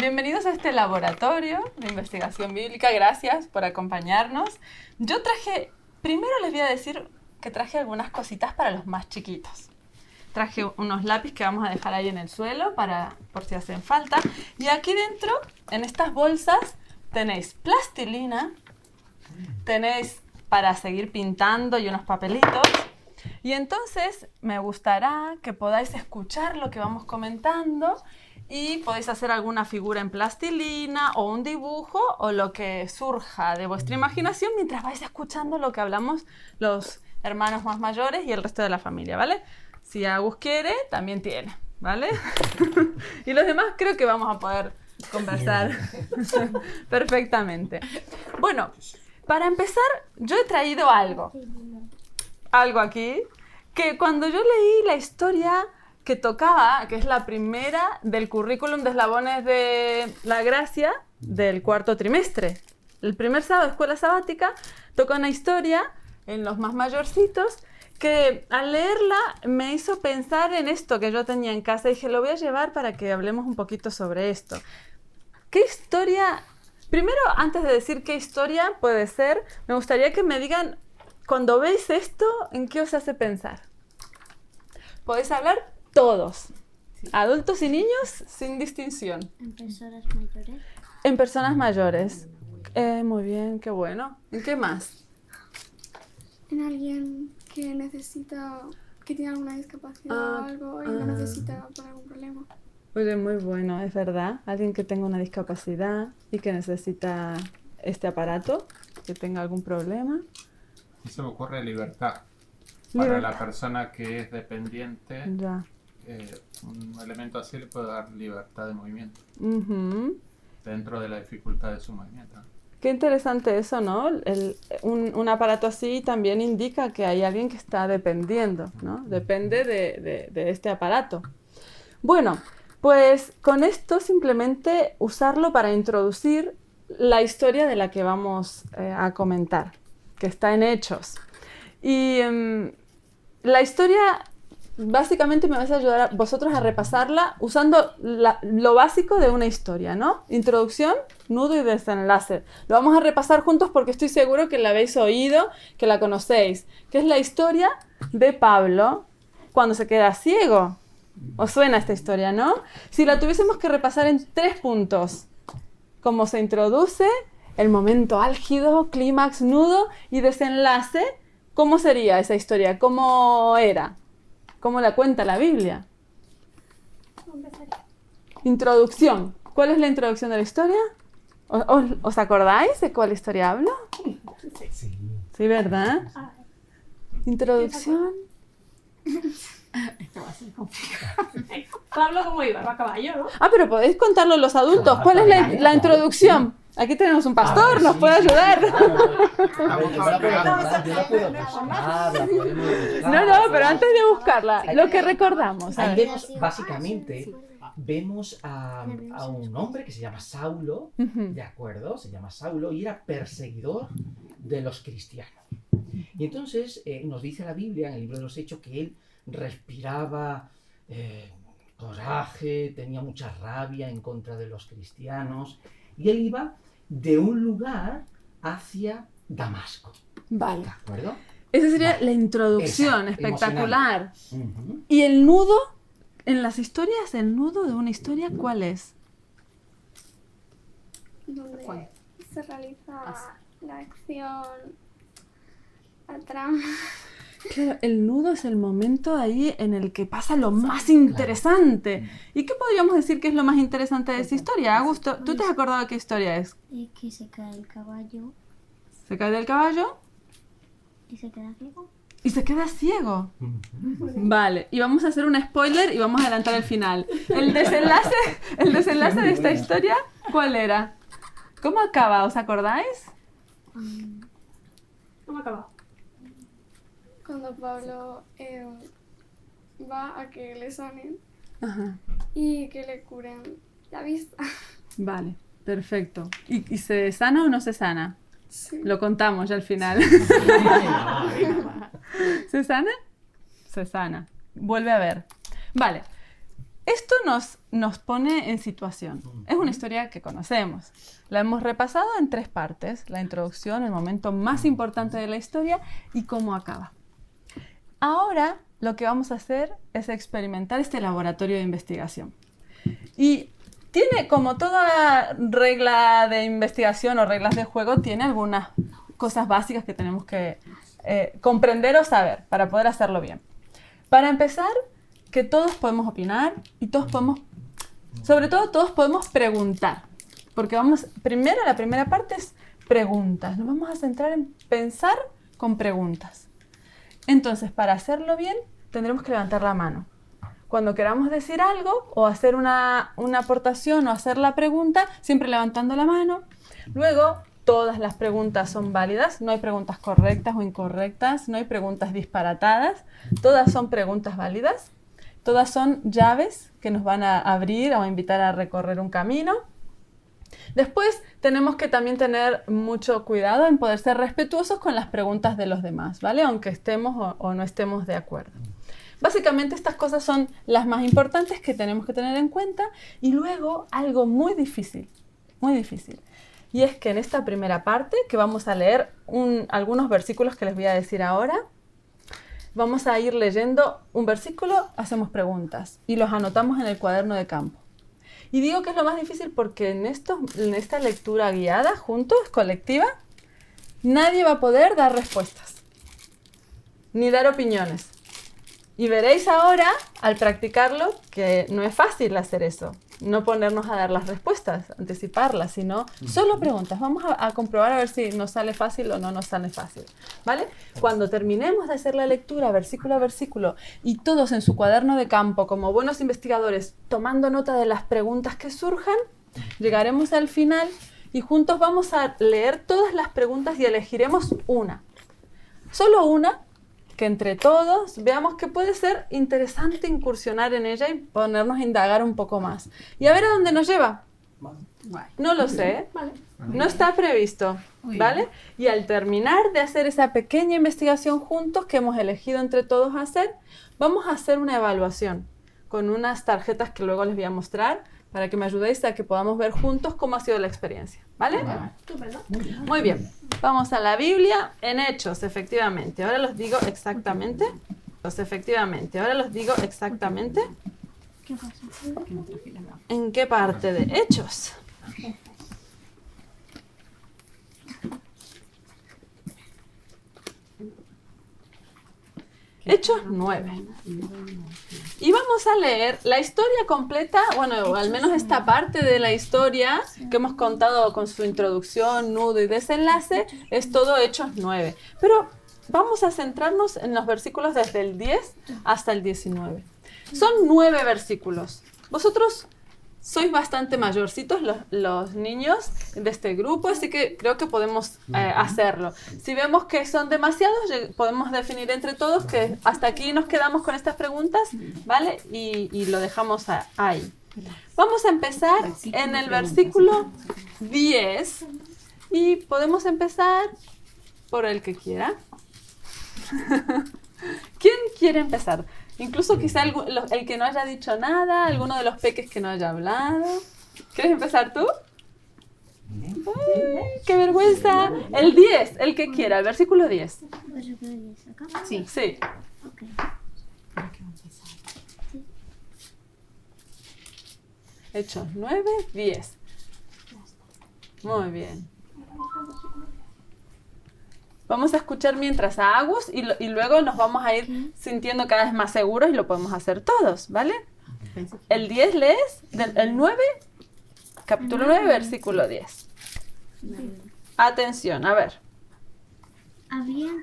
Bienvenidos a este laboratorio de investigación bíblica. Gracias por acompañarnos. Yo traje, primero les voy a decir que traje algunas cositas para los más chiquitos. Traje unos lápices que vamos a dejar ahí en el suelo por si hacen falta. Y aquí dentro, en estas bolsas, tenéis plastilina, tenéis para seguir pintando y unos papelitos. Y entonces me gustará que podáis escuchar lo que vamos comentando y podéis hacer alguna figura en plastilina o un dibujo o lo que surja de vuestra imaginación mientras vais escuchando lo que hablamos los hermanos más mayores y el resto de la familia, ¿vale? Si Agus quiere, también tiene, ¿vale? Y los demás creo que vamos a poder conversar perfectamente. Bueno, para empezar, yo he traído algo aquí, que cuando yo leí la historia que tocaba, que es la primera del currículum de Eslabones de la Gracia del cuarto trimestre, el primer sábado de escuela sabática, toca una historia en los más mayorcitos que al leerla me hizo pensar en esto que yo tenía en casa y dije, lo voy a llevar para que hablemos un poquito sobre esto. ¿Qué historia? Primero, antes de decir qué historia puede ser, me gustaría que me digan, cuando veis esto, ¿en qué os hace pensar? Podéis hablar todos, adultos y niños, sin distinción. En personas mayores. En personas mayores. Muy bien, qué bueno. ¿En qué más? En alguien que necesita, que tiene alguna discapacidad o algo y lo necesita por algún problema. Oye, muy bueno, es verdad. Alguien que tenga una discapacidad y que necesita este aparato, que tenga algún problema. Y se me ocurre libertad. Para la persona que es dependiente, Ya. un elemento así le puede dar libertad de movimiento Uh-huh. dentro de la dificultad de su movimiento. Qué interesante eso, ¿no? Un aparato así también indica que hay alguien que está dependiendo, ¿no? Depende de este aparato. Bueno, pues con esto simplemente usarlo para introducir la historia de la que vamos a comentar, que está en Hechos. Y la historia, básicamente me vais a ayudar a vosotros a repasarla usando lo básico de una historia, ¿no? Introducción, nudo y desenlace. Lo vamos a repasar juntos porque estoy seguro que la habéis oído, que la conocéis, que es la historia de Pablo cuando se queda ciego. ¿Os suena esta historia, no? Si la tuviésemos que repasar en 3 puntos, cómo se introduce, el momento álgido, clímax, nudo y desenlace, ¿cómo sería esa historia? ¿Cómo era? ¿Cómo la cuenta la Biblia? Introducción. ¿Cuál es la introducción de la historia? ¿Os acordáis de cuál historia hablo? Sí. Sí, ¿verdad? Introducción. Esto va a ser complicado. Pablo, ¿cómo iba? Va a caballo, ¿no? Ah, pero podéis contarlo los adultos. ¿Cuál es la introducción? Aquí tenemos un pastor, nos puede ayudar. No, pero antes de buscarla, lo que recordamos. Ahí vemos, básicamente, vemos a un hombre que se llama Saulo, ¿de acuerdo? Se llama Saulo y era perseguidor de los cristianos. Y entonces nos dice la Biblia, en el libro de los Hechos, que él respiraba coraje, tenía mucha rabia en contra de los cristianos, y él iba de un lugar hacia Damasco. Vale. ¿De acuerdo? Esa sería la introducción, Exacto, espectacular. Uh-huh. ¿Y el nudo? En las historias, el nudo de una historia, ¿cuál es? Donde se realiza la acción, la trama. Claro, el nudo es el momento ahí en el que pasa lo más interesante. ¿Y qué podríamos decir que es lo más interesante de esa historia? Augusto, ¿tú te has acordado de qué historia es? Que se cae el caballo Se cae del caballo y se queda ciego. y se queda ciego. Vale, y vamos a hacer un spoiler y vamos a adelantar el final. El desenlace de esta historia, ¿cuál era? ¿Cómo acaba? ¿Os acordáis? ¿Cómo acaba? Cuando Pablo va a que le sanen Ajá. y que le curen la vista. Vale, perfecto. ¿Y se sana o no se sana? Sí. Lo contamos ya al final. ¿Se sana? Se sana. Vuelve a ver. Vale. esto nos pone en situación. Es una historia que conocemos. La hemos repasado en 3 partes. La introducción, el momento más importante de la historia y cómo acaba. Ahora lo que vamos a hacer es experimentar este laboratorio de investigación. Y tiene, como toda regla de investigación o reglas de juego, tiene algunas cosas básicas que tenemos que comprender o saber para poder hacerlo bien. Para empezar, que todos podemos opinar y todos podemos, sobre todo todos podemos preguntar. Porque la primera parte es preguntas. Nos vamos a centrar en pensar con preguntas. Entonces, para hacerlo bien, tendremos que levantar la mano. Cuando queramos decir algo o hacer una aportación o hacer la pregunta, siempre levantando la mano. Luego, todas las preguntas son válidas. No hay preguntas correctas o incorrectas. No hay preguntas disparatadas. Todas son preguntas válidas. Todas son llaves que nos van a abrir o invitar a recorrer un camino. Después tenemos que también tener mucho cuidado en poder ser respetuosos con las preguntas de los demás, ¿vale? Aunque estemos o no estemos de acuerdo. Básicamente estas cosas son las más importantes que tenemos que tener en cuenta. Y luego algo muy difícil. Y es que en esta primera parte, que vamos a leer algunos versículos que les voy a decir ahora, vamos a ir leyendo un versículo, hacemos preguntas y los anotamos en el cuaderno de campo. Y digo que es lo más difícil porque en esta lectura guiada, juntos, colectiva, nadie va a poder dar respuestas, ni dar opiniones. Y veréis ahora, al practicarlo, que no es fácil hacer eso. No ponernos a dar las respuestas, anticiparlas, sino solo preguntas. Vamos a comprobar a ver si nos sale fácil o no nos sale fácil, ¿vale? Cuando terminemos de hacer la lectura versículo a versículo y todos en su cuaderno de campo, como buenos investigadores, tomando nota de las preguntas que surjan, llegaremos al final y juntos vamos a leer todas las preguntas y elegiremos una. Solo una, que entre todos veamos que puede ser interesante incursionar en ella y ponernos a indagar un poco más. Y a ver a dónde nos lleva. No lo sé, no está previsto, ¿vale? Y al terminar de hacer esa pequeña investigación juntos que hemos elegido entre todos hacer, vamos a hacer una evaluación con unas tarjetas que luego les voy a mostrar para que me ayudéis a que podamos ver juntos cómo ha sido la experiencia, ¿vale? Muy bien. Vamos a la Biblia en Hechos, efectivamente. Ahora los digo exactamente. ¿Qué pasa? ¿En qué parte de Hechos? Hechos 9. Y vamos a leer la historia completa, bueno, al menos esta parte de la historia que hemos contado con su introducción, nudo y desenlace, es todo Hechos 9. Pero vamos a centrarnos en los versículos desde el 10 hasta el 19. Son 9 versículos. Vosotros sois bastante mayorcitos los niños de este grupo, así que creo que podemos hacerlo. Si vemos que son demasiados, podemos definir entre todos que hasta aquí nos quedamos con estas preguntas, ¿vale? Y lo dejamos ahí. Vamos a empezar en el versículo 10 y podemos empezar por el que quiera. ¿Quién quiere empezar? Incluso quizá el que no haya dicho nada, alguno de los peques que no haya hablado. ¿Quieres empezar tú? ¡Ay, qué vergüenza! El 10, el que quiera, el versículo 10. ¿Versículo 10 acá? Sí. Ok. Hechos 9, 10. Muy bien. Vamos a escuchar mientras a Agus y luego nos vamos a ir sintiendo cada vez más seguros y lo podemos hacer todos, ¿vale? El 10 lees, el 9, capítulo 9, versículo 10. Atención, a ver. Había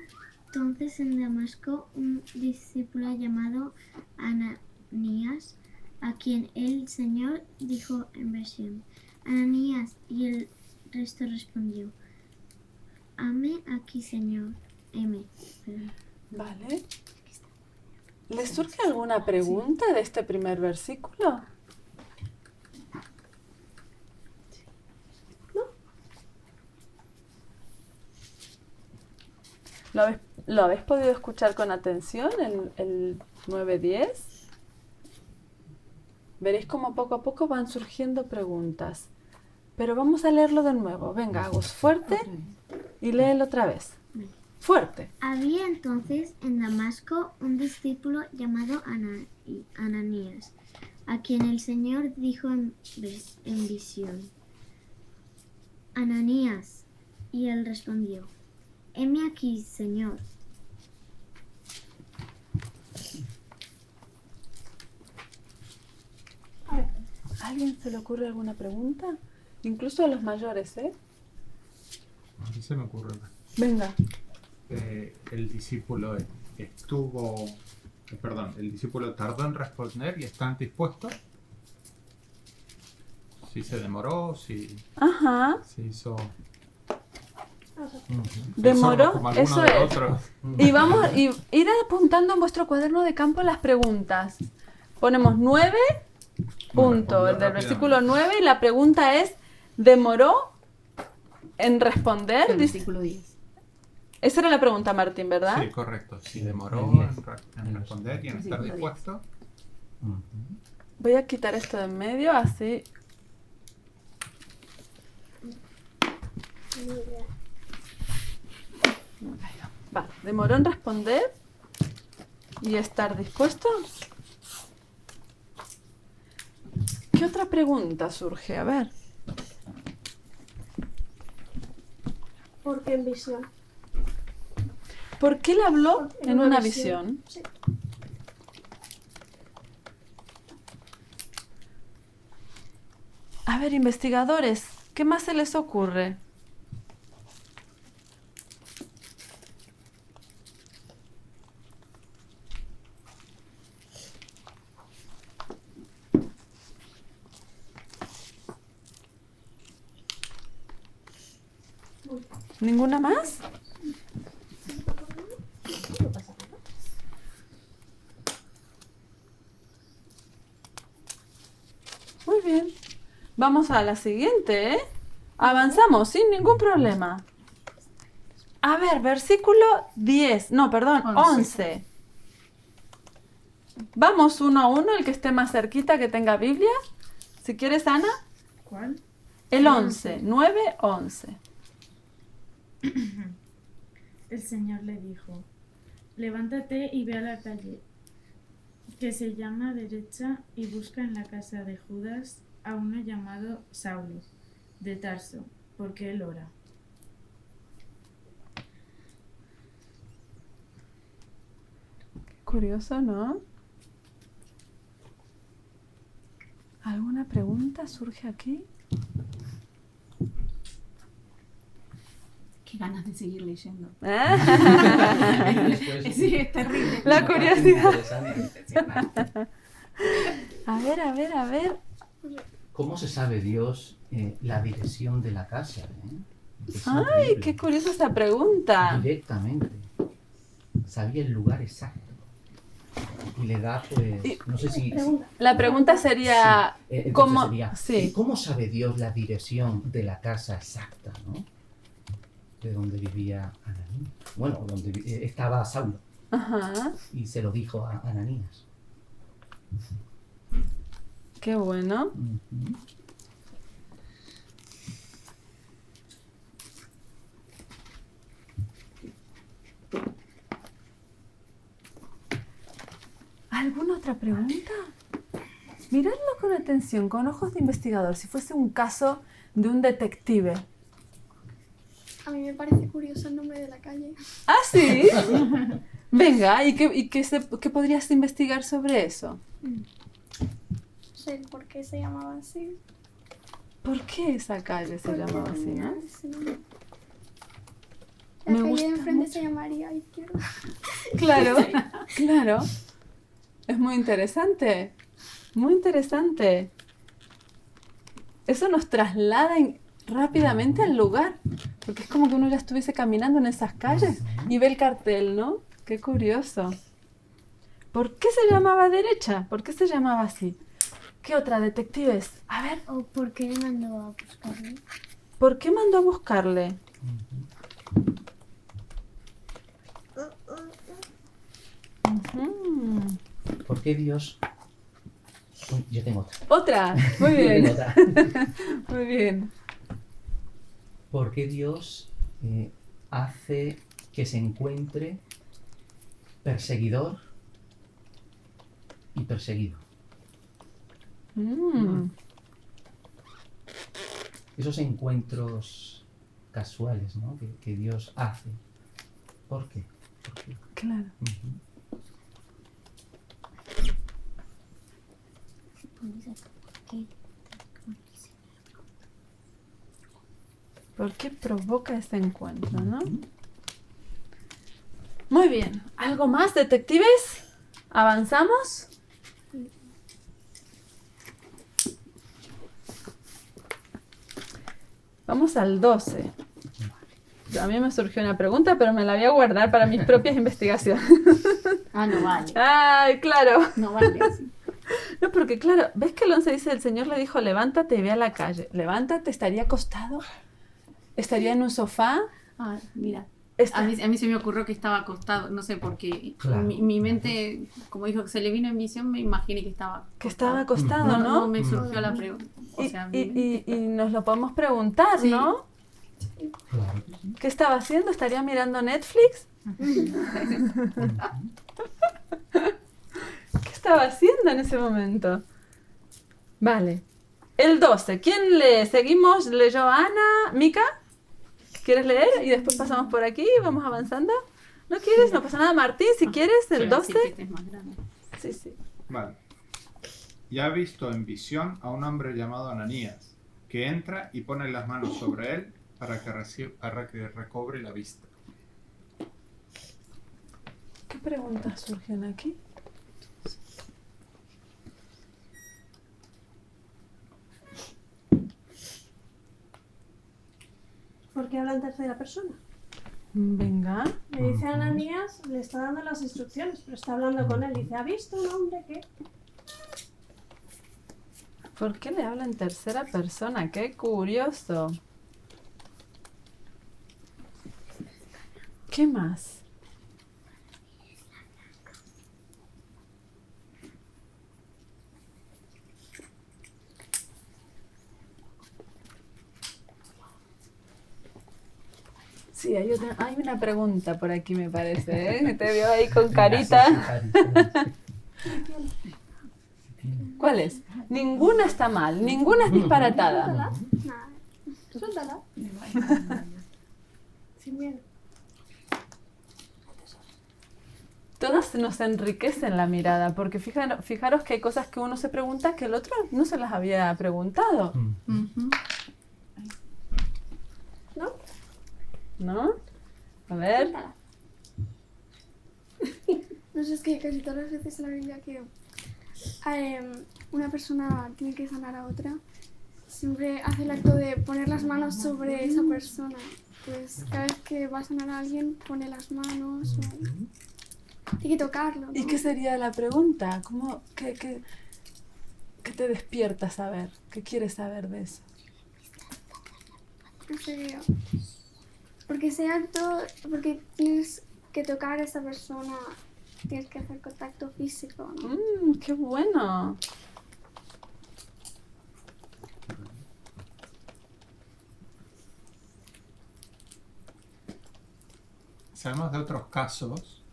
entonces en Damasco un discípulo llamado Ananías, a quien el Señor dijo en visión: Ananías, y el resto respondió: hame aquí, Señor. Vale. ¿Les surge alguna pregunta de este primer versículo? ¿No? ¿Lo habéis podido escuchar con atención, el 9-10? Veréis como poco a poco van surgiendo preguntas. Pero vamos a leerlo de nuevo. Venga, Agus, fuerte y léelo otra vez. Fuerte. Había entonces en Damasco un discípulo llamado Ananías, a quien el Señor dijo en visión: Ananías. Y él respondió: heme aquí, Señor. ¿A alguien se le ocurre alguna pregunta? Incluso a los mayores, ¿eh? A mí se me ocurre una. Venga. El discípulo el discípulo tardó en responder y están dispuestos. Si se demoró, si Ajá. se hizo. Demoró, Como alguno eso de es. otros. Y vamos a ir apuntando en vuestro cuaderno de campo las preguntas. Ponemos 9, punto, respondió el del rápidamente. versículo 9, y la pregunta es, ¿demoró en responder? El versículo 10. Esa era la pregunta, Martín, ¿verdad? Sí, correcto. Si demoró en responder y en estar Versículo dispuesto. Ujú. Voy a quitar esto de en medio, así. Vale, ¿demoró en responder y estar dispuesto? ¿Qué otra pregunta surge? A ver. Porque en visión. ¿Por qué le habló En en una una visión. visión? Sí. A ver, investigadores, ¿qué más se les ocurre? ¿Ninguna más? Muy bien. Vamos a la siguiente, ¿eh? Avanzamos sin ningún problema. A ver, versículo 10. No, perdón, 11. Vamos uno a uno, el que esté más cerquita, que tenga Biblia. Si quieres, Ana. ¿Cuál? El 11. 9, 11. El Señor le dijo: levántate y ve a la calle, que se llama derecha, y busca en la casa de Judas a uno llamado Saulo, de Tarso, porque él ora. Curioso, ¿no? ¿Alguna pregunta surge aquí? Qué ganas de seguir leyendo. Después, Sí, es terrible. La una parte curiosidad. interesante. A ver. ¿Cómo se sabe Dios la dirección de la casa? Es Ay, increíble. qué curiosa esta pregunta. Directamente. Sabía el lugar exacto. Y le da, pues, no sé si... La pregunta sería, Sí, entonces ¿cómo? sería, Sí. ¿cómo sabe Dios la dirección de la casa exacta, ¿no? De donde vivía Ananías. Bueno, donde estaba Saulo. Ajá, Y se lo dijo a Ananías. qué bueno. Ujú. ¿Alguna otra pregunta? Miradlo con atención, con ojos de investigador, si fuese un caso de un detective. A mí me parece curioso el nombre de la calle. ¿Ah, sí? Venga, ¿qué podrías investigar sobre eso? No sé por qué se llamaba así. ¿Por qué esa calle se Porque llamaba así, tenía no? ese nombre. La Me calle gusta de enfrente mucho. se llamaría Izquierda. Claro, claro. Es muy interesante. Muy interesante. Eso nos traslada rápidamente al lugar. Porque es como que uno ya estuviese caminando en esas calles y ve el cartel, ¿no? Qué curioso. ¿Por qué se llamaba derecha? ¿Por qué se llamaba así? ¿Qué otra, detectives? A ver, ¿O por qué le mandó a buscarle? ¿por qué mandó a buscarle? Ujú. ¿Por qué Dios Yo tengo otra. Otra. Muy Yo tengo bien. otra. Muy bien. ¿Por qué Dios hace que se encuentre perseguidor y perseguido? Mm. Esos encuentros casuales, ¿no? que Dios hace. ¿Por qué? ¿Por qué? Claro. Ujú. ¿Por qué provoca este encuentro, no? Muy bien. ¿Algo más, detectives? ¿Avanzamos? Vamos al 12. A mí me surgió una pregunta, pero me la voy a guardar para mis propias investigaciones. Ah, no vale. Ay, claro. No vale así. No, porque claro, ¿ves que el 11 dice, el Señor le dijo, levántate y ve a la calle? Levántate, ¿estaría acostado? ¿Estaría en un sofá? Ah, mira. Está- A mí se me ocurrió que estaba acostado, no sé por qué. Claro. Mi mente, como dijo que se le vino en visión, me imaginé que estaba acostado. Que estaba acostado, No, ¿no? no me surgió la pregunta. O sea, Y nos lo podemos preguntar, Sí. ¿no? Claro que sí. ¿Qué estaba haciendo? ¿Estaría mirando Netflix? ¿Qué estaba haciendo en ese momento? Vale. El 12. ¿Quién lee? ¿Seguimos? ¿Leyó Ana? ¿Mica? ¿Quieres leer? Y después pasamos por aquí y vamos avanzando. ¿No quieres? No pasa nada. Martín, si quieres, el 12. Sí, que es más grande. Sí, sí. Vale. Y ha visto en visión a un hombre llamado Ananías, que entra y pone las manos sobre él para que recobre la vista. ¿Qué preguntas surgen aquí? ¿Por qué habla en tercera persona? Venga. Le dice a Ananías, le está dando las instrucciones, pero está hablando con él. Dice, ¿ha visto un hombre que...? ¿Por qué le habla en tercera persona? ¡Qué curioso! ¿Qué más? Sí, hay una pregunta por aquí, me parece, ¿eh? Te veo ahí con carita. ¿Cuál es? Ninguna está mal, ninguna es disparatada. Nada. Suéltala. Sin miedo. Todas nos enriquecen la mirada, porque fijaros que hay cosas que uno se pregunta que el otro no se las había preguntado, Ujú. ¿No? ¿no? A ver. Suéltala. No sé, es que casi todas las veces en la Biblia que una persona tiene que sanar a otra, siempre hace el acto de poner las manos sobre esa persona. Pues cada vez que va a sanar a alguien, pone las manos o... Tiene que tocarlo, ¿no? ¿Y qué sería la pregunta? ¿Qué te despierta saber? ¿Qué quieres saber de eso? No sé, porque ese acto, porque tienes que tocar a esa persona, tienes que hacer contacto físico, ¿no? ¡Qué bueno! Sabemos de otros casos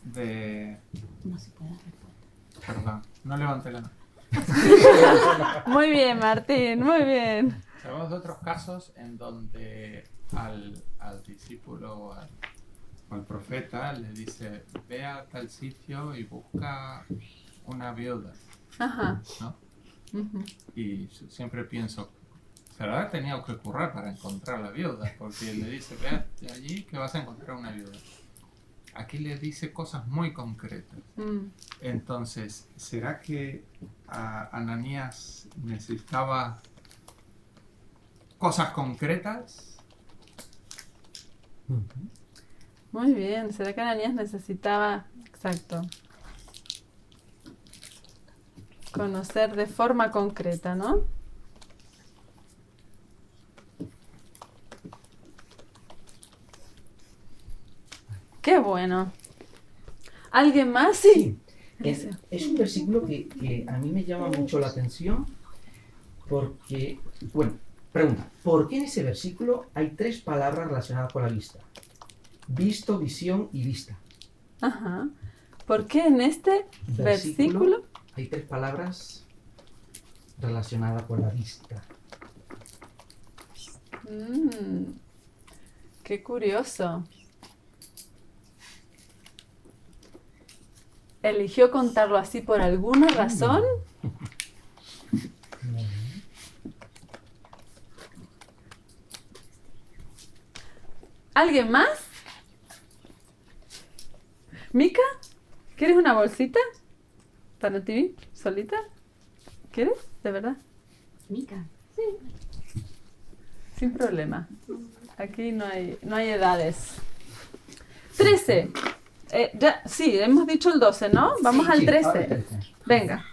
de... No se puede responder. Perdón, no levanté la mano. Muy bien, Martín, muy bien. Sabemos de otros casos en donde al discípulo o al profeta le dice, ve a tal sitio y busca una viuda, Ajá. ¿no? Ujú. Y siempre pienso, se lo ha tenido que currar para encontrar la viuda, porque le dice, ve allí que vas a encontrar una viuda. Aquí le dice cosas muy concretas. Mm. Entonces, ¿será que Ananías necesitaba cosas concretas? Muy bien. ¿Será que Ananías necesitaba, exacto, conocer de forma concreta, ¿no? ¡Qué bueno! ¿Alguien más? Sí. Es un versículo que a mí me llama mucho la atención porque, bueno, pregunta, ¿por qué en ese versículo hay 3 palabras relacionadas con la vista? Visto, visión y vista. Ajá. ¿Por qué en este versículo hay 3 palabras relacionadas con la vista? Qué curioso. ¿Eligió contarlo así por alguna razón? ¿Alguien más? ¿Mica? ¿Quieres una bolsita? ¿Para ti? ¿Solita? ¿Quieres? ¿De verdad? Mica. Sin problema. Aquí no hay edades. 13. Sí, hemos dicho el 12, ¿no? Vamos al 13. ahora el 13. Venga.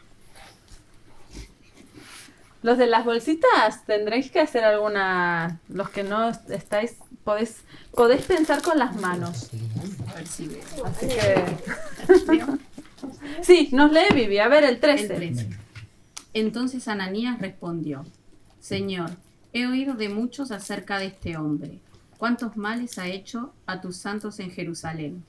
Los de las bolsitas tendréis que hacer alguna... Los que no estáis... Podéis pensar con las manos. A ver si veo. Así que... Sí, nos lee Vivi. A ver, el 13. El 13. Entonces Ananías respondió: Señor, he oído de muchos acerca de este hombre. ¿Cuántos males ha hecho a tus santos en Jerusalén?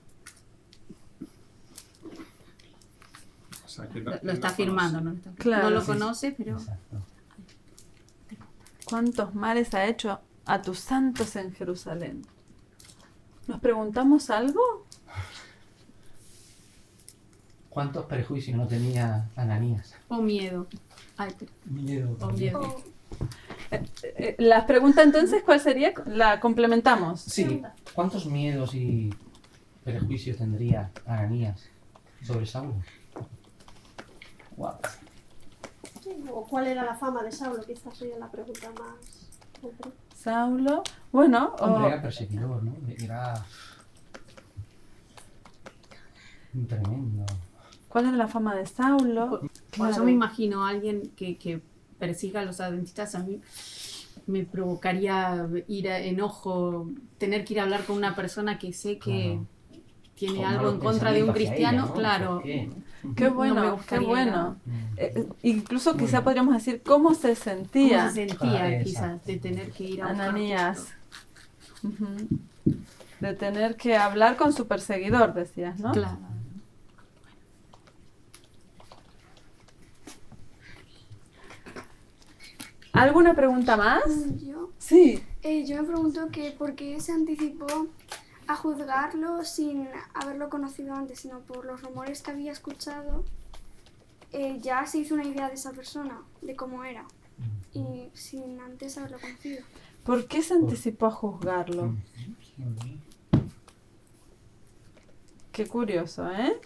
O sea, que Lo está afirmando, ¿no? Claro, No lo sí, conoce, pero... Exacto. ¿Cuántos males ha hecho a tus santos en Jerusalén? ¿Nos preguntamos algo? ¿Cuántos prejuicios no tenía Ananías? O miedo. Ay, Miedo. o miedo. La pregunta entonces, ¿cuál sería? La complementamos. Sí, ¿cuántos miedos y prejuicios tendría Ananías sobre Saulo? Wow. Sí, o cuál era la fama de Saulo, quizás sería la pregunta más concreta. Saulo, bueno, Hombre, era perseguidor, ¿no? Era un tremendo. ¿cuál es la fama de Saulo? Por eso me imagino a alguien que persiga a los adventistas. A mí me provocaría enojo tener que ir a hablar con una persona que sé que tiene Con algo malos en contra de un pensamientos hacia cristiano, ella, ¿no? claro. ¿Por qué? Qué bueno, No me qué gustaría bueno. Mm. Incluso Muy quizá bien. podríamos decir cómo se ¿Cómo sentía se sentía Exacto. quizás de tener que ir a buscar Ananías. Ujú. De tener que hablar con su perseguidor, decías, ¿no? Claro. ¿Alguna pregunta más? Yo, Sí. yo me pregunto que por qué se anticipó a juzgarlo sin haberlo conocido antes, sino por los rumores que había escuchado, ya se hizo una idea de esa persona, de cómo era, y sin antes haberlo conocido. ¿Por qué se anticipó a juzgarlo? Qué curioso, ¿eh?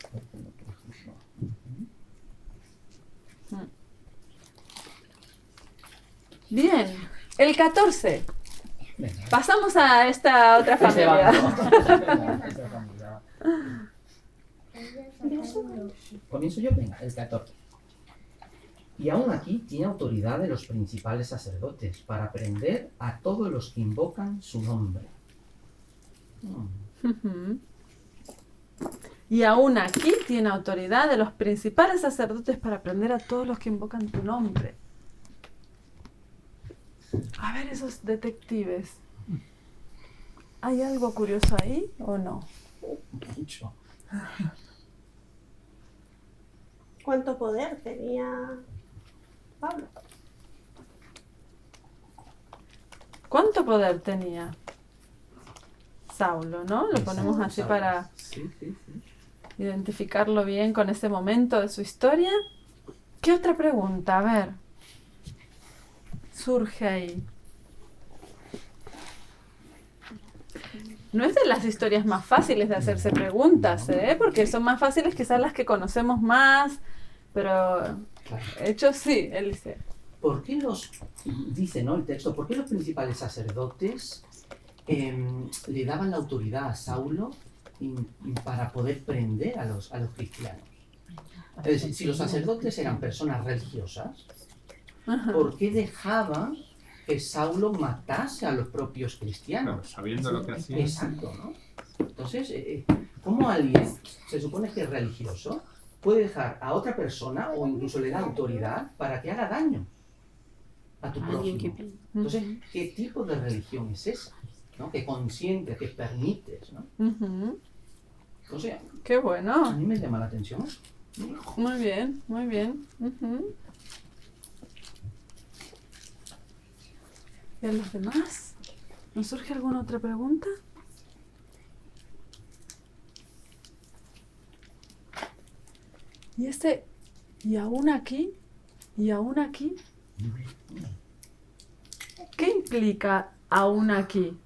Bien, el 14. Venga. Pasamos a esta otra Este familia. bando. Esta familia. Comienzo yo, venga, el 14. Y aún aquí tiene autoridad de los principales sacerdotes para prender a todos los que invocan su nombre. Ujú. Y aún aquí tiene autoridad de los principales sacerdotes para prender a todos los que invocan tu nombre. A ver esos detectives. ¿Hay algo curioso ahí o no? Mucho. ¿Cuánto poder tenía Pablo? ¿Cuánto poder tenía Saulo, no? Lo ponemos así Saulo. para Sí, sí, sí. identificarlo bien con ese momento de su historia. ¿Qué otra pregunta? A ver. Surge ahí. No es de las historias más fáciles de hacerse preguntas, ¿eh? Porque son más fáciles quizás las que conocemos más, pero Claro. hechos sí, él dice. ¿Por qué dice, ¿no? El texto, ¿por qué los principales sacerdotes le daban la autoridad a Saulo para poder prender a los cristianos? Es decir, si los sacerdotes eran personas religiosas, Ajá. ¿por qué dejaban que Saulo matase a los propios cristianos? Claro, sabiendo lo que hacía. Exacto, ¿no? Entonces, ¿cómo alguien se supone que es religioso puede dejar a otra persona o incluso le da autoridad para que haga daño a tu Alguien que prójimo. pide. Entonces, ¿qué tipo de religión es esa? ¿No? Que consiente, que permites, ¿no? Ujú. O sea, Qué a bueno. mí me llama la atención. Muy bien, muy bien. Ujú. ¿Y a los demás? ¿Nos surge alguna otra pregunta? ¿Y aún aquí? ¿Y aún aquí? ¿Qué implica aún aquí?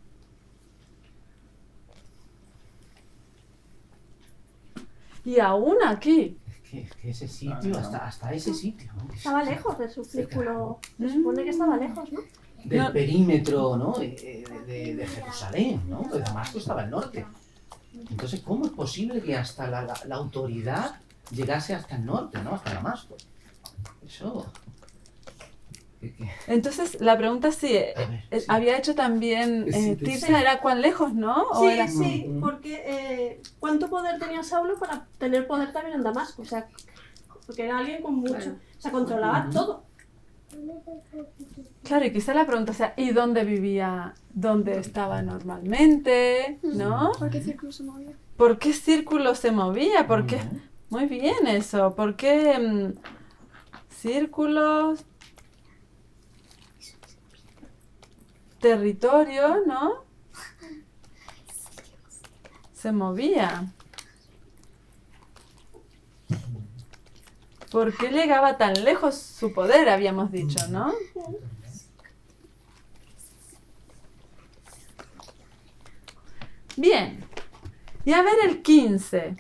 Y aún aquí. Es que ese sitio, hasta ese sitio, ¿no? Estaba lejos de su círculo. Se supone que estaba lejos, ¿no? Del No. perímetro, ¿no? de Jerusalén, ¿no? De Damasco estaba al norte. Entonces, ¿cómo es posible que hasta la autoridad llegase hasta el norte, ¿no? Hasta Damasco. Eso... Entonces, la pregunta sí, sí. había hecho también Sí, Tirsa, sí. ¿era cuán lejos, no? ¿O Sí, era- sí, porque ¿cuánto poder tenía Saulo para tener poder también en Damasco? O sea, porque era alguien con mucho... Claro. O sea, controlaba todo. Claro, y quizá la pregunta sea, ¿y dónde vivía? ¿Dónde estaba normalmente? ¿No? ¿Por qué círculo se movía? ¿Por qué círculo se movía? ¿Por qué? Muy bien eso. ¿Por qué círculos? Territorio, ¿no? Se movía. ¿Por qué llegaba tan lejos su poder? Habíamos dicho, ¿no? Bien. Y a ver el 15.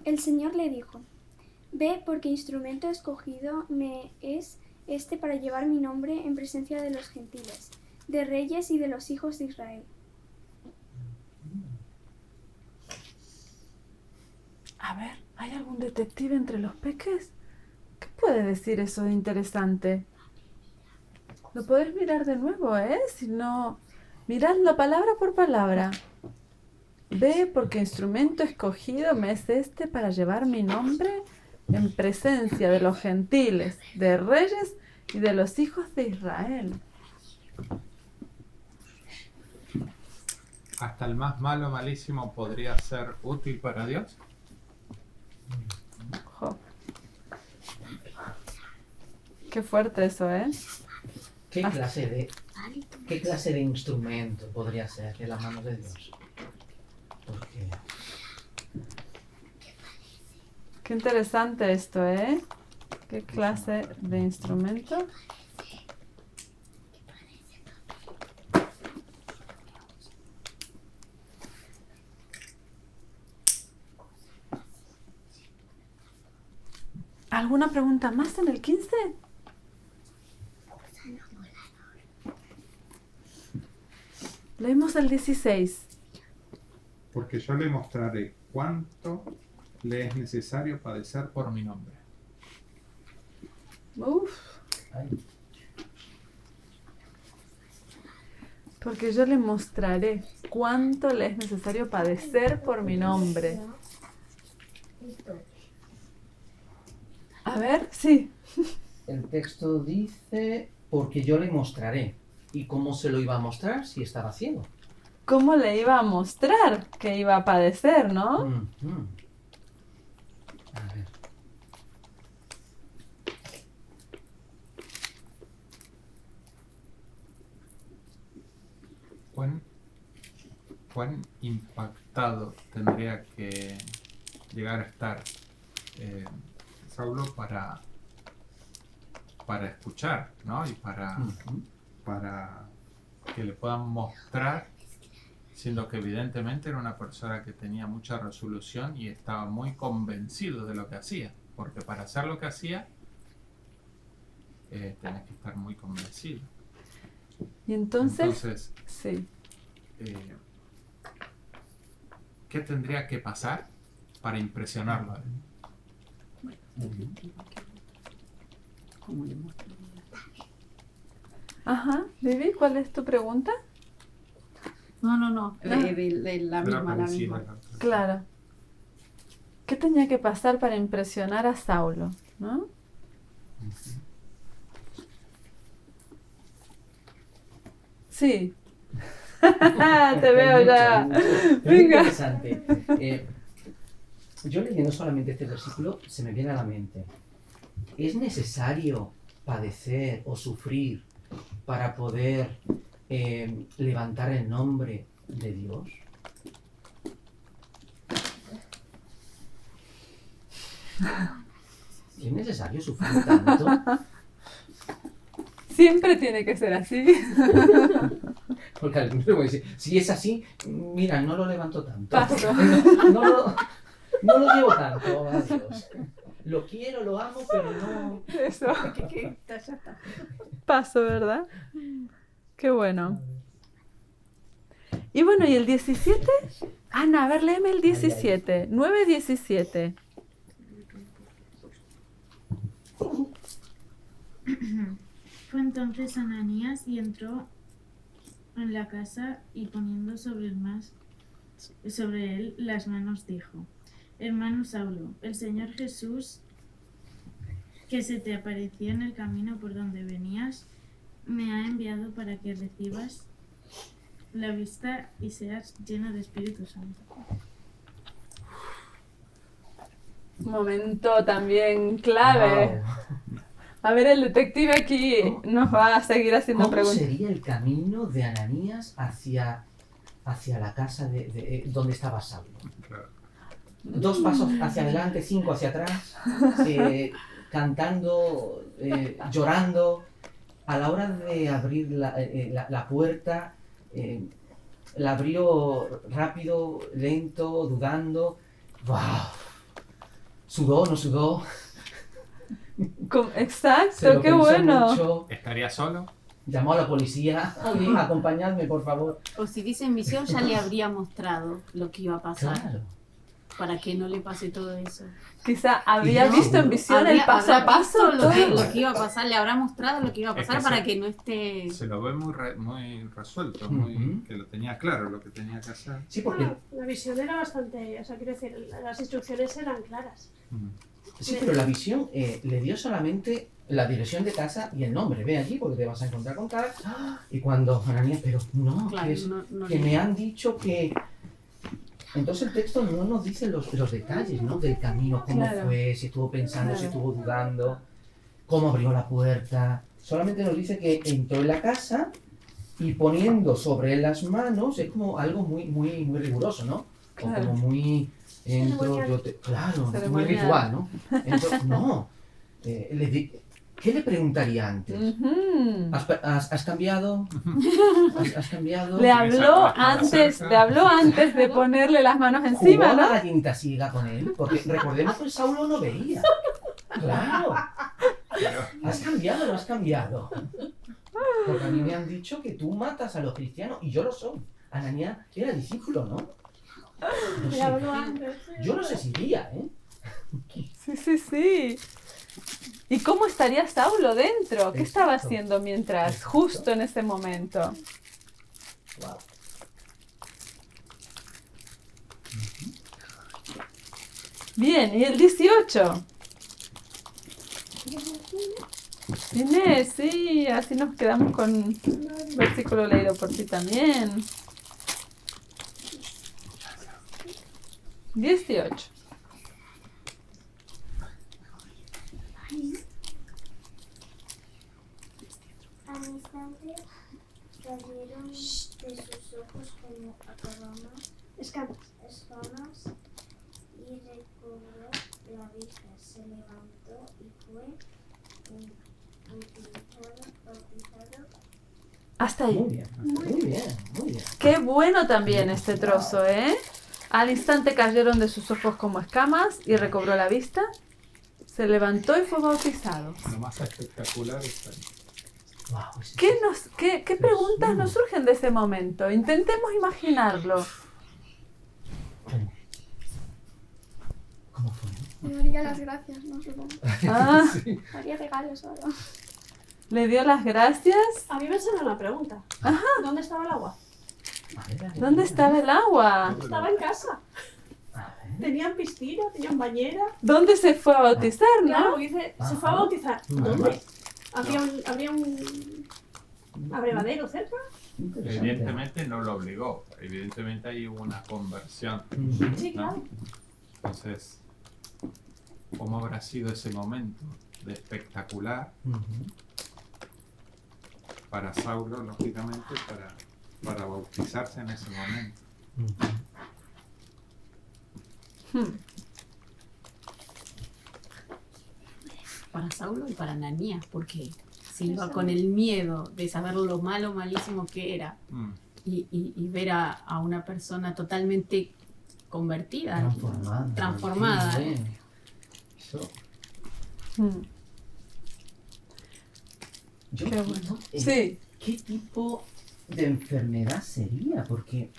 El Señor le dijo, ve porque instrumento escogido me es este para llevar mi nombre en presencia de los gentiles, de reyes y de los hijos de Israel. A ver, ¿hay algún detective entre los peques? ¿Qué puede decir eso de interesante? Lo podés mirar de nuevo, ¿eh? Si no, miradlo palabra por palabra. Ve porque instrumento escogido me es este para llevar mi nombre en presencia de los gentiles, de reyes y de los hijos de Israel. Hasta el más malo, malísimo, podría ser útil para Dios. Jo. Qué fuerte eso, ¿eh? ¿Qué clase de instrumento podría ser de las manos de Dios? Porque Qué interesante esto, ¿eh? ¿Qué clase de instrumento? ¿Alguna pregunta más en el 15? Leímos el 16. Porque yo le mostraré cuánto le es necesario padecer por mi nombre. Uf. ay, Porque yo le mostraré cuánto le es necesario padecer por mi nombre. A ver, sí. el texto dice, porque yo le mostraré. ¿Y cómo se lo iba a mostrar si estaba ciego? ¿Cómo le iba a mostrar que iba a padecer, no? Ujú. A ver. ¿Cuán impactado tendría que llegar a estar Saulo para escuchar, ¿no? Y Ujú. para que le puedan mostrar, siendo que evidentemente era una persona que tenía mucha resolución y estaba muy convencido de lo que hacía, porque para hacer lo que hacía tenés que estar muy convencido. Y entonces, Entonces, sí. ¿qué tendría que pasar para impresionarlo a él? ¿Cómo le muestro? Ajá, Vivi, ¿cuál es tu pregunta? No, Ah. de la misma, la misma. Claro. ¿Qué tenía que pasar para impresionar a Saulo? ¿No? Sí. Te veo ya. Es muy Venga. interesante. Yo leyendo solamente este versículo se me viene a la mente. ¿Es necesario padecer o sufrir para poder levantar el nombre de Dios? ¿Es necesario sufrir tanto? Siempre tiene que ser así. Porque algunos me dicen, si es así, mira, no lo levanto tanto. Paso. No lo llevo tanto, adiós. Lo quiero, lo amo, pero no... Eso. Ya está. Paso, ¿verdad? Qué bueno. Y bueno, ¿y el 17? Ana, a ver, léeme el 17. 9:17. Fue entonces Ananías y entró en la casa y poniendo sobre él las manos dijo: Hermano Saulo, el Señor Jesús, que se te apareció en el camino por donde venías, me ha enviado para que recibas la vista y seas lleno de Espíritu Santo. Momento también clave. Wow. A ver, el detective aquí nos va a seguir haciendo ¿Cómo preguntas. sería el camino de Ananías hacia la casa donde estaba Saulo? Claro. 2 pasos hacia adelante, 5 hacia atrás, cantando, llorando. A la hora de abrir la puerta, la abrió rápido, lento, dudando. ¡Wow! ¿Sudó, no sudó? Se Exacto, lo qué pensó bueno. mucho. ¿Estaría solo? Llamó a la policía. Oye, acompañadme, por favor. O si dice en visión, ya le habría mostrado lo que iba a pasar. Claro. Para que no le pase todo eso. Quizá habría Y no, visto en visión el paso a habrá paso. visto Todo. lo que iba a pasar, le habrá mostrado lo que iba a Es pasar que para sí. que no esté... Se lo ve muy resuelto, Ujú. que lo tenía claro lo que tenía que hacer. Sí, porque Bueno, la visión era bastante, o sea, quiero decir, las instrucciones eran claras. sí, pero la visión le dio solamente la dirección de casa y el nombre. Ve allí porque te vas a encontrar con tal. Y cuando Ananías, pero no, Claro, no que le- me han dicho que... Entonces el texto no nos dice los detalles, ¿no? Del camino, cómo Claro. fue, si estuvo pensando, si Claro. estuvo dudando, cómo abrió la puerta. Solamente nos dice que entró en la casa y poniendo sobre él las manos, es como algo muy riguroso, ¿no? O Claro. como muy... Entro, Ceremonial. claro, muy Ceremonial. ritual, ¿no? No. ¿Qué le preguntaría antes? Ujú. ¿Has cambiado? ¿Has cambiado? Le habló antes de ponerle las manos ¿Jugó encima, a la ¿no? gallinita ciega con él? Porque recordemos que Saulo no veía. Claro. ¿Has cambiado o no has cambiado? Porque a mí me han dicho que tú matas a los cristianos y yo lo soy. Ananías era discípulo, ¿no? No Le sé. habló antes. Yo no sé si iría, ¿eh? Sí. ¿Y cómo estaría Saulo dentro? ¿Qué estaba Exacto. haciendo mientras, Exacto. justo en ese momento? Wow. Bien, ¿y el 18? Inés, sí, así nos quedamos con un versículo leído por ti también. 18. Al instante cayeron de sus ojos como Escamas. escamas y recobró la vista. Se levantó y fue bautizado. Hasta ahí. Muy bien, muy bien, muy bien. Qué bueno también este trozo, ¿eh? Al instante cayeron de sus ojos como escamas y recobró la vista. Se levantó y fue bautizado. Lo más espectacular es ahí. Wow, ¿Qué preguntas nos surgen de ese momento? Intentemos imaginarlo. ¿Cómo fue? Me daría las gracias, ¿no? Supongo. Ah, Daría regalos o algo. le dio las gracias. A mí me sale una pregunta. ¿Dónde estaba el agua? A ver, ¿Dónde estaba el agua? Estaba en casa. Tenían piscina, tenían bañera. ¿Dónde se fue a bautizar, Claro, no? porque dice, se fue a bautizar. ¿Dónde? Habría un abrevadero cerca. Interesante. Evidentemente no lo obligó, evidentemente hay una conversión, Sí, ¿no? claro. Entonces, ¿cómo habrá sido ese momento de espectacular Ujú. para Saulo, lógicamente, para bautizarse en ese momento? Ujú. Para Saulo y para Ananías, porque se iba con el miedo de saber lo malo, malísimo que era Mm. y ver a una persona totalmente convertida, transformada. Qué bien. Eso, Mm. yo Qué pienso bueno. en Sí. ¿qué tipo de enfermedad sería? Porque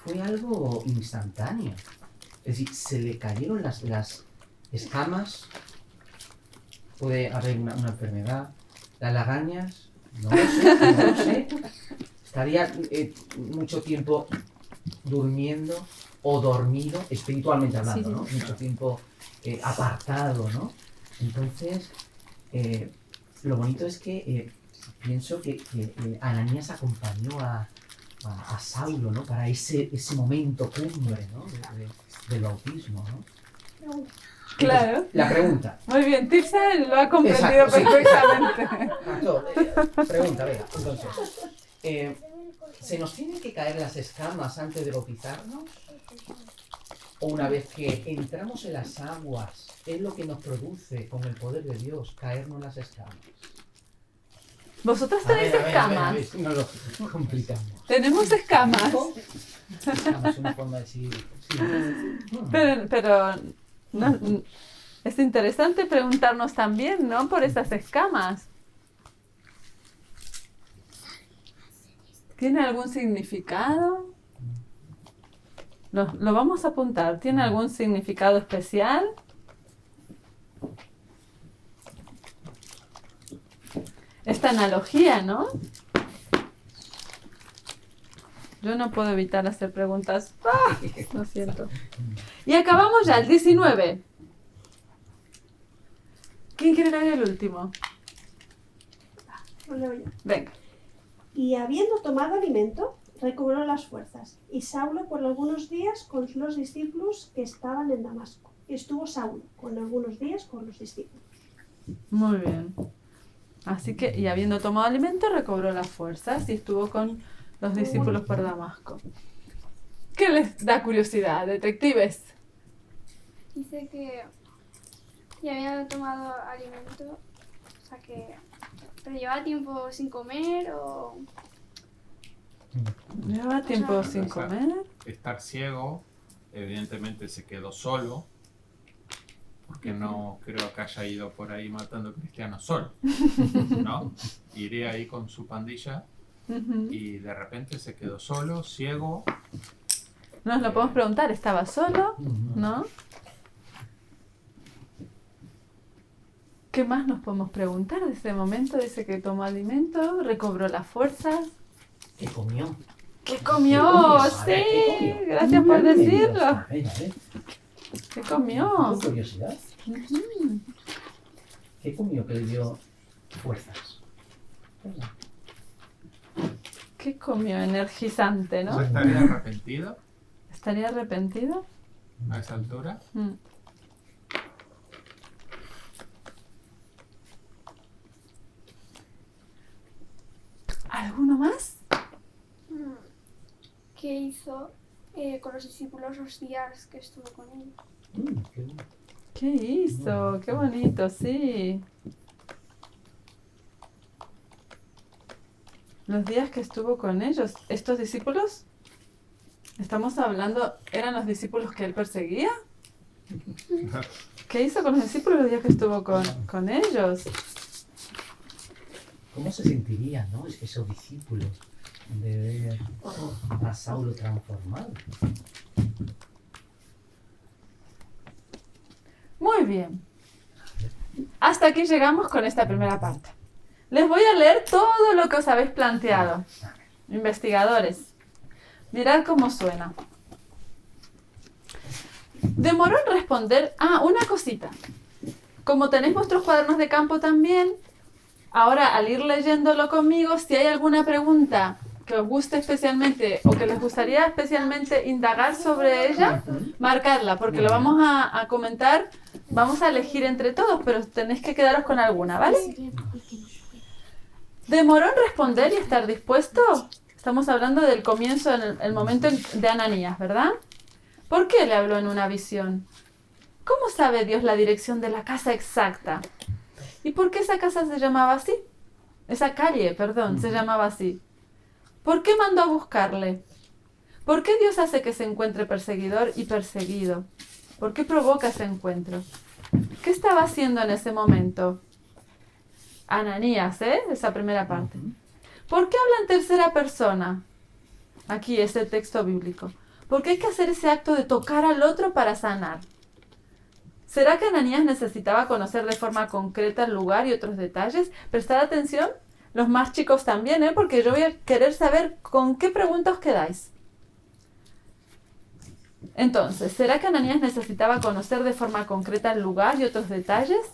fue algo instantáneo. Es decir, se le cayeron las escamas. Puede haber una enfermedad. Las lagañas, no lo sé, no lo sé. Estaría mucho tiempo durmiendo o dormido, espiritualmente hablando, Sí, ¿no? sí. Mucho tiempo apartado, ¿no? Entonces, lo bonito es que pienso que Ananías acompañó a Saulo, ¿no? Para ese momento cumbre, ¿no? Del bautismo, ¿no? Claro. Entonces, la pregunta. Muy bien, Tirsa lo ha comprendido Exacto, sí. perfectamente. Pastor, pregunta, venga, entonces. ¿Se nos tienen que caer las escamas antes de bautizarnos? ¿O una vez que entramos en las aguas, es lo que nos produce con el poder de Dios caernos las escamas? ¿Vosotros tenéis escamas? si no lo complicamos. Tenemos escamas. Escamas es una forma de decir. Sí. Pero no, es interesante preguntarnos también, ¿no? Por esas escamas. ¿Tiene algún significado? Lo vamos a apuntar. ¿Tiene algún significado especial? Esta analogía, ¿no? Yo no puedo evitar hacer preguntas. ¡Ah! Lo siento. Y acabamos ya, el 19. ¿Quién quiere leer el último? Lo leo yo. Venga. Y habiendo tomado alimento, recobró las fuerzas. Y Saulo por algunos días con los discípulos que estaban en Damasco. Y estuvo Saulo con algunos días con los discípulos. Muy bien. Así que, y habiendo tomado alimento, recobró las fuerzas y estuvo con los discípulos por Damasco. ¿Qué les da curiosidad, detectives? Dice que ya habían tomado alimento, o sea que... ¿Pero llevaba tiempo sin comer o...? ¿Lleva tiempo sin comer? Estar ciego, evidentemente se quedó solo, porque no creo que haya ido por ahí matando cristianos solo, ¿no? Iría ahí con su pandilla y de repente se quedó solo, ciego. Nos lo podemos preguntar, ¿estaba solo? ¿No? ¿Qué más nos podemos preguntar de ese momento? Dice que tomó alimento, recobró las fuerzas. ¿Qué comió? ¿Qué comió? A ver, Sí, ¿qué comió? gracias por decirlo. A ver. ¿Qué comió? Tengo curiosidad. ¿Qué comió que le dio fuerzas? ¿Qué comió? Energizante, ¿No ¿no? estaría arrepentido ¿Estaría arrepentido? a esa altura? Mm. ¿Alguno más? ¿Qué hizo con los discípulos los días que estuvo con ellos? Qué bien. ¿Qué hizo? Qué bonito, sí. Los días que estuvo con ellos. ¿Estos discípulos? Estamos hablando, ¿eran los discípulos que él perseguía? ¿Qué hizo con los discípulos los días que estuvo con ellos? ¿Cómo se sentirían, no? Esos discípulos de ver a Saulo transformado? Muy bien. Hasta aquí llegamos con esta primera parte. Les voy a leer todo lo que os habéis planteado. Investigadores, mirad cómo suena. Demoró en responder. Ah, una cosita. Como tenéis vuestros cuadernos de campo también, ahora al ir leyéndolo conmigo, si hay alguna pregunta que os guste especialmente o que les gustaría especialmente indagar sobre ella, marcarla, porque lo vamos a comentar, vamos a elegir entre todos, pero tenéis que quedaros con alguna, ¿vale? ¿Demoró en responder y estar dispuesto? Estamos hablando del comienzo, el momento de Ananías, ¿verdad? ¿Por qué le habló en una visión? ¿Cómo sabe Dios la dirección de la casa exacta? ¿Y por qué esa casa se llamaba así? Esa calle, perdón, se llamaba así. ¿Por qué mandó a buscarle? ¿Por qué Dios hace que se encuentre perseguidor y perseguido? ¿Por qué provoca ese encuentro? ¿Qué estaba haciendo en ese momento? Ananías, esa primera parte. ¿Por qué habla en tercera persona? Aquí, ese texto bíblico. ¿Por qué hay que hacer ese acto de tocar al otro para sanar? ¿Será que Ananías necesitaba conocer de forma concreta el lugar y otros detalles? Prestad atención, los más chicos también, porque yo voy a querer saber con qué pregunta os quedáis. Entonces, ¿será que Ananías necesitaba conocer de forma concreta el lugar y otros detalles?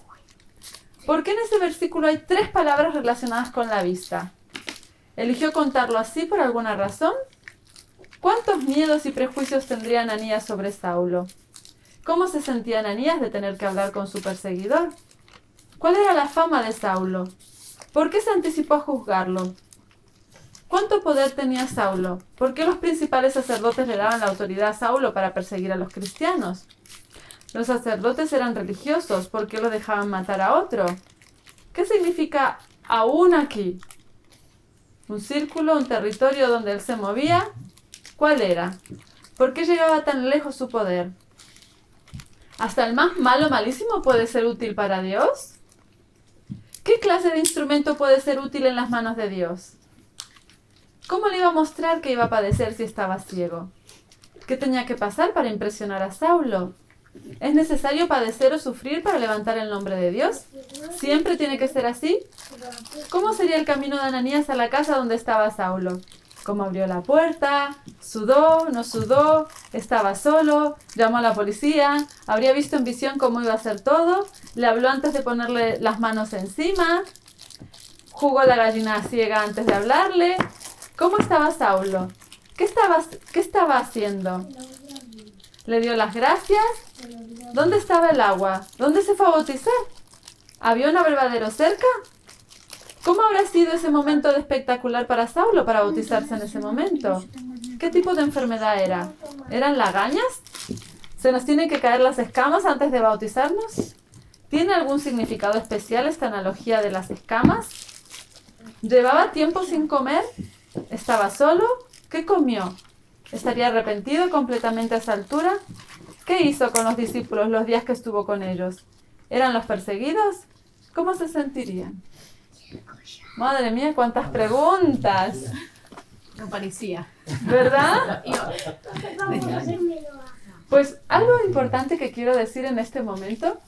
¿Por qué en ese versículo hay 3 palabras relacionadas con la vista? ¿Eligió contarlo así por alguna razón? ¿Cuántos miedos y prejuicios tendría Ananías sobre Saulo? ¿Cómo se sentía Ananías de tener que hablar con su perseguidor? ¿Cuál era la fama de Saulo? ¿Por qué se anticipó a juzgarlo? ¿Cuánto poder tenía Saulo? ¿Por qué los principales sacerdotes le daban la autoridad a Saulo para perseguir a los cristianos? Los sacerdotes eran religiosos, ¿por qué lo dejaban matar a otro? ¿Qué significa aún aquí? ¿Un círculo, un territorio donde él se movía? ¿Cuál era? ¿Por qué llegaba tan lejos su poder? ¿Hasta el más malo, malísimo puede ser útil para Dios? ¿Qué clase de instrumento puede ser útil en las manos de Dios? ¿Cómo le iba a mostrar que iba a padecer si estaba ciego? ¿Qué tenía que pasar para impresionar a Saulo? ¿Es necesario padecer o sufrir para levantar el nombre de Dios? ¿Siempre tiene que ser así? ¿Cómo sería el camino de Ananías a la casa donde estaba Saulo? ¿Cómo abrió la puerta? ¿Sudó? ¿No sudó? ¿Estaba solo? ¿Llamó a la policía? ¿Habría visto en visión cómo iba a ser todo? ¿Le habló antes de ponerle las manos encima? ¿Jugó la gallina ciega antes de hablarle? ¿Cómo estaba Saulo? ¿Qué estaba haciendo? ¿Le dio las gracias? ¿Dónde estaba el agua? ¿Dónde se fue a bautizar? ¿Había un abrevadero cerca? ¿Cómo habrá sido ese momento de espectacular para Saulo para bautizarse en ese momento? ¿Qué tipo de enfermedad era? ¿Eran lagañas? ¿Se nos tienen que caer las escamas antes de bautizarnos? ¿Tiene algún significado especial esta analogía de las escamas? ¿Llevaba tiempo sin comer? ¿Estaba solo? ¿Qué comió? ¿Estaría arrepentido completamente a esa altura? ¿Qué hizo con los discípulos los días que estuvo con ellos? ¿Eran los perseguidos? ¿Cómo se sentirían? Madre mía, cuántas preguntas. No parecía. ¿Verdad? Pues algo importante que quiero decir en este momento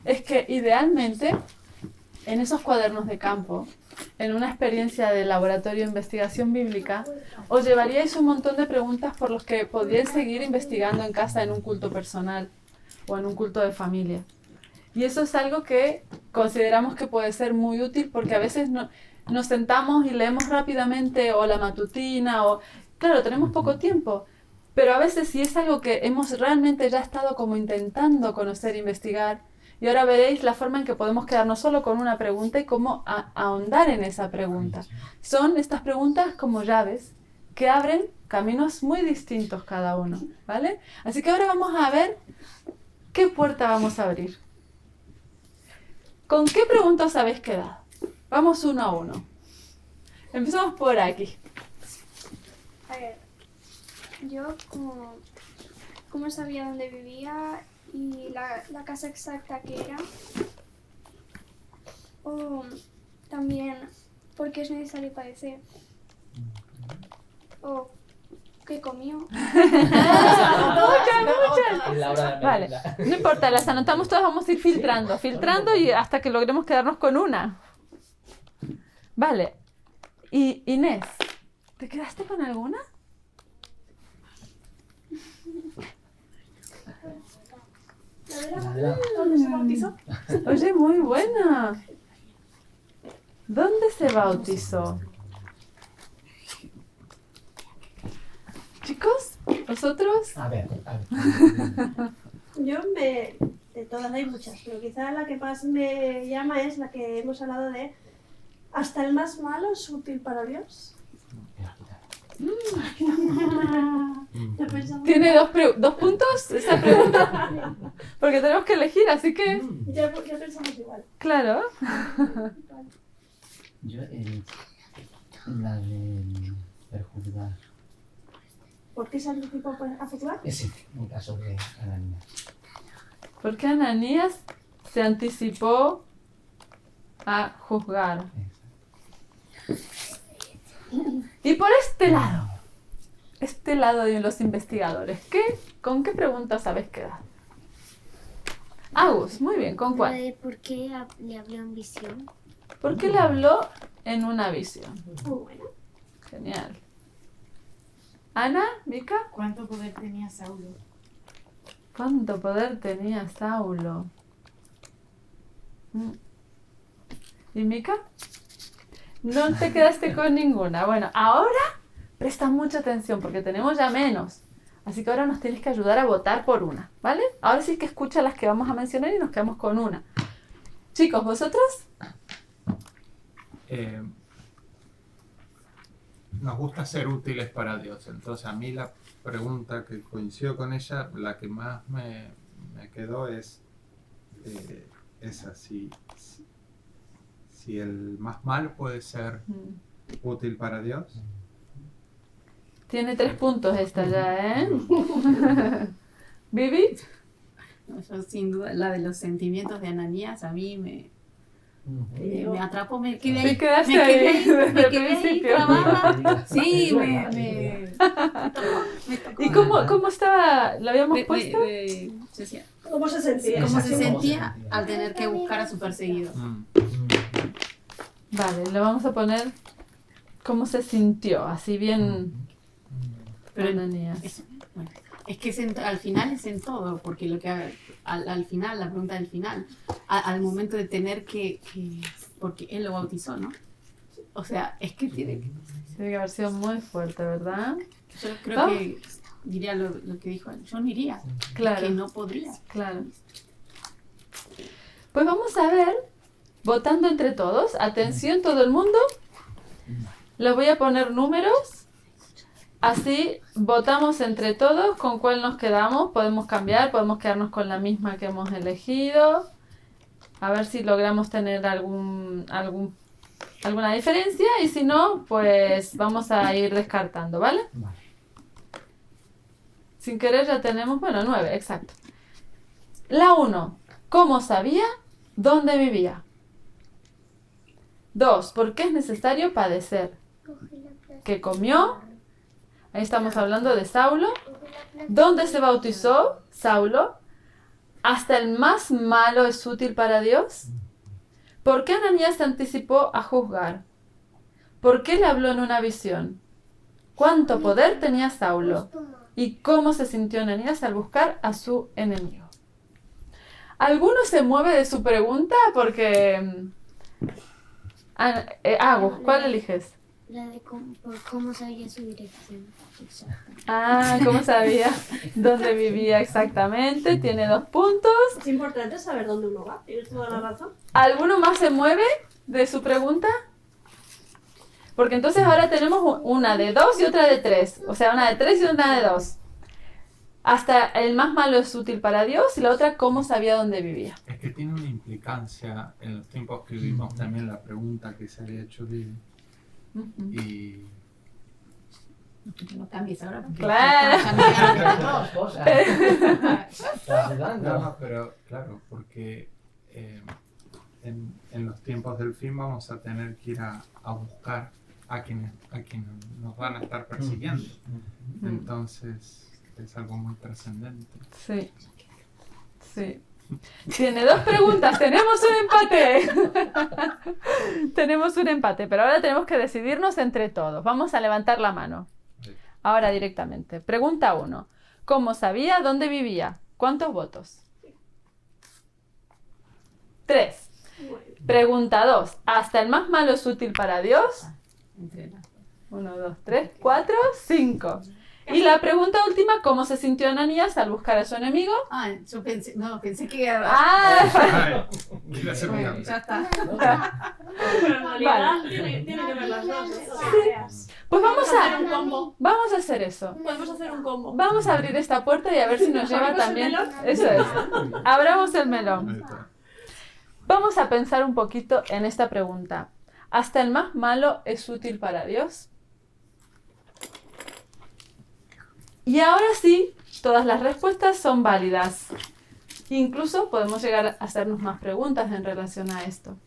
es que idealmente en esos cuadernos de campo, en una experiencia de laboratorio de investigación bíblica, os llevaríais un montón de preguntas por los que podríais seguir investigando en casa en un culto personal o en un culto de familia. Y eso es algo que consideramos que puede ser muy útil porque a veces nos sentamos y leemos rápidamente o la matutina o... Claro, tenemos poco tiempo, pero a veces si es algo que hemos realmente ya estado como intentando conocer e investigar, y ahora veréis la forma en que podemos quedarnos solo con una pregunta y cómo ahondar en esa pregunta. Son estas preguntas como llaves que abren caminos muy distintos cada uno, ¿vale? Así que ahora vamos a ver qué puerta vamos a abrir. ¿Con qué pregunta os habéis quedado? Vamos uno a uno. Empezamos por aquí. A ver, yo como sabía dónde vivía y la casa exacta que era, o también por qué es necesario padecer, o qué comió. Muchas. Vale, no importa, las anotamos todas, vamos a ir filtrando y hasta que logremos quedarnos con una. Vale, y Inés, ¿te quedaste con alguna? ¿Dónde se bautizó? Oye, muy buena. ¿Dónde se bautizó? Chicos, ¿vosotros? A ver. De todas hay muchas, pero quizá la que más me llama es la que hemos hablado de hasta el más malo es útil para Dios. Ya pensamos- ¿Tiene dos puntos esa pregunta? Porque tenemos que elegir, así que... ya pensamos igual. Claro. Yo, la de perjuzgar. ¿Por qué se anticipó a juzgar? Sí, en caso de Ananías. Porque Ananías se anticipó a juzgar. Y por este lado de los investigadores, ¿con qué preguntas habéis quedado? Agus, muy bien, ¿con cuál? ¿Por qué le habló en visión? ¿Por qué le habló en una visión? Muy bueno. Genial. Ana, Mica, ¿Cuánto poder tenía Saulo? ¿cuánto poder tenía Saulo? ¿Y Mica? No te quedaste con ninguna. Bueno, ahora presta mucha atención porque tenemos ya menos. Así que ahora nos tienes que ayudar a votar por una, ¿vale? Ahora sí que escucha las que vamos a mencionar y nos quedamos con una. Chicos, ¿vosotros? Nos gusta ser útiles para Dios. Entonces a mí la pregunta que coincido con ella, la que más me quedó es esa, si el más mal puede ser útil para Dios. Tiene 3 puntos esta ya, ¿eh? ¿Vivi? No, yo sin duda, la de los sentimientos de Ananías a mí me atrapó, me quedé ahí. Te quedaste ahí desde el me quedé ahí principio. trabada. Sí, me tocó. ¿Y cómo estaba? ¿La habíamos puesto? Yo decía, ¿Cómo se sentía? ¿cómo se Exacto. sentía al tener que buscar a su perseguidor? Vale, le vamos a poner cómo se sintió, así bien Pero Ananías. Bueno, es que al final es en todo, porque lo que al final, la pregunta del final, al momento de tener que porque él lo bautizó, ¿no? O sea, es que tiene que haber sido muy fuerte, ¿verdad? yo creo ¿Vamos? que diría lo que dijo él, yo no iría, Claro. que no podría. Claro. Pues vamos a ver, votando entre todos. Atención todo el mundo. Les voy a poner números. Así votamos entre todos con cuál nos quedamos. Podemos cambiar, podemos quedarnos con la misma que hemos elegido. A ver si logramos tener alguna diferencia. Y si no, pues vamos a ir descartando, ¿vale? Vale. Sin querer ya tenemos, 9, exacto. La 1, ¿cómo sabía dónde vivía? 2, ¿por qué es necesario padecer? ¿Qué comió? Ahí estamos hablando de Saulo. ¿Dónde se bautizó Saulo? ¿Hasta el más malo es útil para Dios? ¿Por qué Ananías se anticipó a juzgar? ¿Por qué le habló en una visión? ¿Cuánto poder tenía Saulo? ¿Y cómo se sintió Ananías al buscar a su enemigo? ¿Alguno se mueve de su pregunta? Porque... Agus, ¿cuál eliges? La de cómo sabía su dirección exacta. Ah, ¿cómo sabía dónde vivía exactamente? Tiene 2 puntos. Es importante saber dónde uno va. Tienes toda la razón. ¿Alguno más se mueve de su pregunta? Porque entonces ahora tenemos una de 2 y otra de 3. O sea, una de 3 y una de 2. Hasta el más malo es útil para Dios y la otra, ¿cómo sabía dónde vivía? Es que tiene una implicancia en los tiempos que vivimos también la pregunta que se había hecho Vivi. Y No cambies ahora. Porque Claro. Dos cosas. Estás ayudando. no, pero claro, porque en los tiempos del fin vamos a tener que ir a buscar a quienes nos van a estar persiguiendo. Entonces es algo muy trascendente. Sí. Sí. Tiene 2 preguntas. Tenemos un empate. Tenemos un empate, pero ahora tenemos que decidirnos entre todos. Vamos a levantar la mano. Ahora directamente. Pregunta 1. ¿Cómo sabía dónde vivía? ¿Cuántos votos? 3. Pregunta 2. ¿Hasta el más malo es útil para Dios? Entrena. 1, 2, 3, 4, 5. Y la pregunta última, ¿cómo se sintió Ananías al buscar a su enemigo? Ah, yo pensé que era... Ah, Quiere hacer un Bueno, cambio. ya está. Pero en realidad tiene que ver las dos, ¿eh? O sea, pues vamos a hacer un combo. vamos a hacer eso. Podemos hacer un combo. Vamos a abrir esta puerta y a ver si nos lleva ¿Abrimos el también. melón? Eso es. Abramos el Ahí melón. está. Vamos a pensar un poquito en esta pregunta. ¿Hasta el más malo es útil para Dios? Y ahora sí, todas las respuestas son válidas. Incluso podemos llegar a hacernos más preguntas en relación a esto.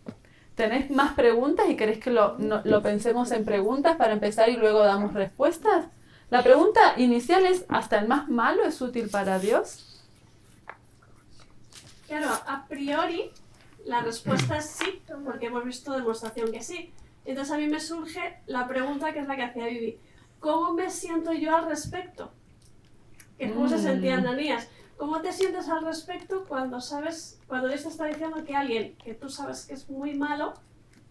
¿Tenéis más preguntas y queréis que lo pensemos en preguntas para empezar y luego damos respuestas? La pregunta inicial es, ¿hasta el más malo es útil para Dios? Claro, a priori la respuesta es sí, porque hemos visto demostración que sí. Entonces a mí me surge la pregunta que es la que hacía Vivi. ¿Cómo me siento yo al respecto? Que es cómo se sentía Ananías. ¿Cómo te sientes al respecto cuando Dios te está diciendo que alguien que tú sabes que es muy malo,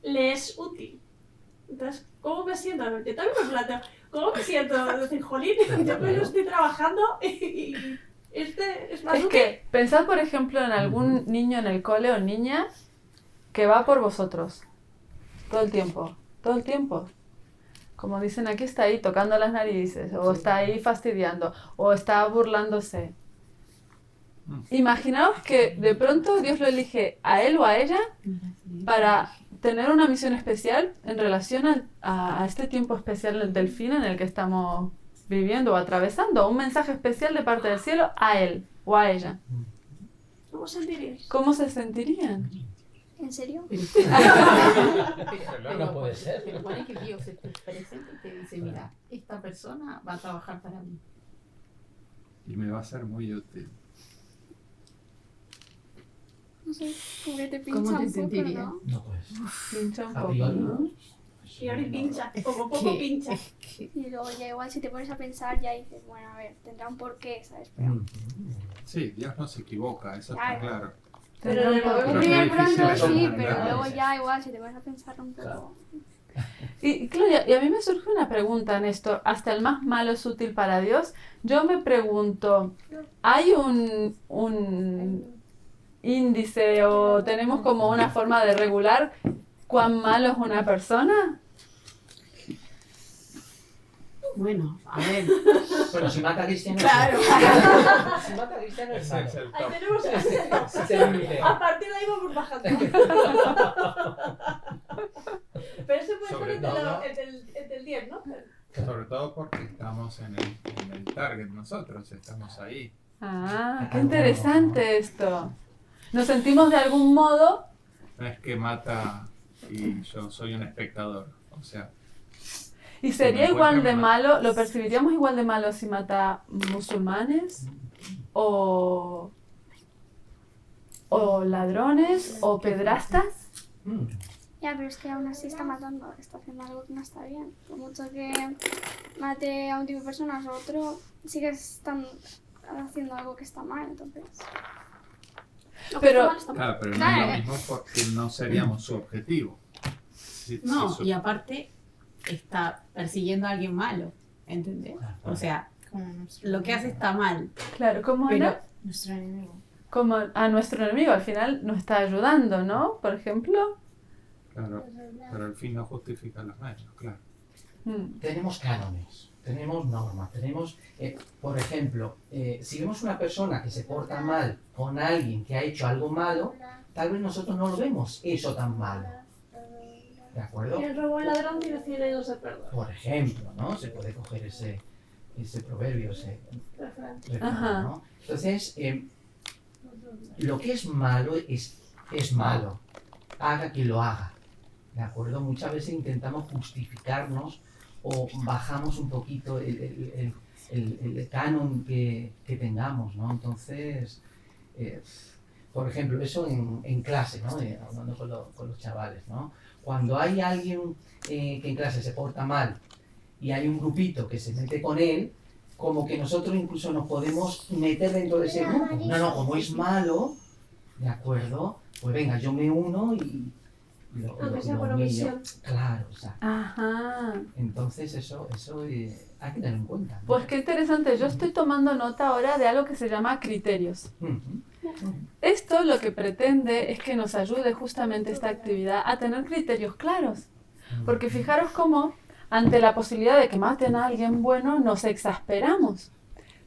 le es útil? Entonces, ¿cómo me siento? Yo también me planteo, ¿cómo me siento? De decir, jolín, yo pues estoy trabajando y este es más Es útil. que pensad, por ejemplo, en algún niño en el cole o niña que va por vosotros. Todo el tiempo. Todo el tiempo. Como dicen aquí, está ahí tocando las narices, o está ahí fastidiando, o está burlándose. Imaginaos que de pronto Dios lo elige a él o a ella para tener una misión especial en relación a este tiempo especial del fin en el que estamos viviendo o atravesando. Un mensaje especial de parte del cielo a él o a ella. ¿Cómo sentirías? ¿Cómo se sentirían? ¿En serio? No puede ser. Pero pone que Dios esté presente y te dice, mira, esta persona va a trabajar para mí. Y me va a ser muy útil. No sé, como que te pincha ¿Cómo te un poco, sentirías? ¿no? No puede ser. Pincha un A poco, priori, ¿no? Y ahora pincha, poco a poco Que- pincha. Y luego ya igual si te pones a pensar ya dices, bueno, a ver, tendrá un porqué, ¿sabes? Pero Sí, Dios no se equivoca, eso está claro. Pero Tendrá un de poco. nuevo, un Pero primer qué difícil pronto es sí, comprender. pero luego ya igual si te pones a pensar un poco. Claro. Y Claudia, y a mí me surge una pregunta en esto. ¿Hasta el más malo es útil para Dios? Yo me pregunto, ¿hay un índice o tenemos como una forma de regular cuán malo es una persona? Bueno, a ver. Bueno, si mata a Cristiano. Claro. Si mata a Cristiano es Ese malo. es el Ahí top. tenemos Ese es el límite. A partir de ahí vamos bajando. Pero ese puede Sobre ser todo- el del 10, ¿no? Sobre todo porque estamos en el target nosotros, estamos ahí. Ah, qué interesante esto. Nos sentimos de algún modo. No es que mata y yo soy un espectador. O sea, ¿Y Si sería me igual de encuentran malo, lo percibiríamos igual de malo si mata musulmanes o ladrones o pedrastas? Ya, pero es que aún así está matando, está haciendo algo que no está bien. Por mucho que mate a un tipo de personas o otro, sí que están haciendo algo que está mal, entonces. Lo que Pero- está mal está mal. claro, pero no es lo mismo porque no seríamos su objetivo. No, Si su- y aparte está persiguiendo a alguien malo, ¿entendés? O sea, lo que hace está mal, Claro, como pero Nuestro enemigo. como a nuestro enemigo al final nos está ayudando, ¿no? Por ejemplo. Claro, pero el fin no justifica los medios, claro. Tenemos cánones, tenemos normas, tenemos, por ejemplo, si vemos una persona que se porta mal con alguien que ha hecho algo malo, tal vez nosotros no lo vemos eso tan malo. ¿De acuerdo? Y el robo el ladrón tiene 100 años de perdón. Por ejemplo, ¿no? Se puede coger ese proverbio, ese refrán, Ajá. ¿no? Entonces, lo que es malo es malo, haga quien lo haga, ¿de acuerdo? Muchas veces intentamos justificarnos o bajamos un poquito el canon que tengamos, ¿no? Entonces, por ejemplo, eso en clase, ¿no? Hablando con los chavales, ¿no? Cuando hay alguien que en clase se porta mal y hay un grupito que se mete con él, como que nosotros incluso nos podemos meter dentro de ese grupo. No, como es malo, ¿de acuerdo? pues venga, yo me uno y Aunque sea por humillo. omisión. Claro, exacto. Ajá. Entonces eso hay que tenerlo en cuenta, ¿no? Pues qué interesante. Yo estoy tomando nota ahora de algo que se llama criterios. Ujú. Esto lo que pretende es que nos ayude justamente esta actividad a tener criterios claros. Porque fijaros cómo ante la posibilidad de que maten a alguien bueno nos exasperamos.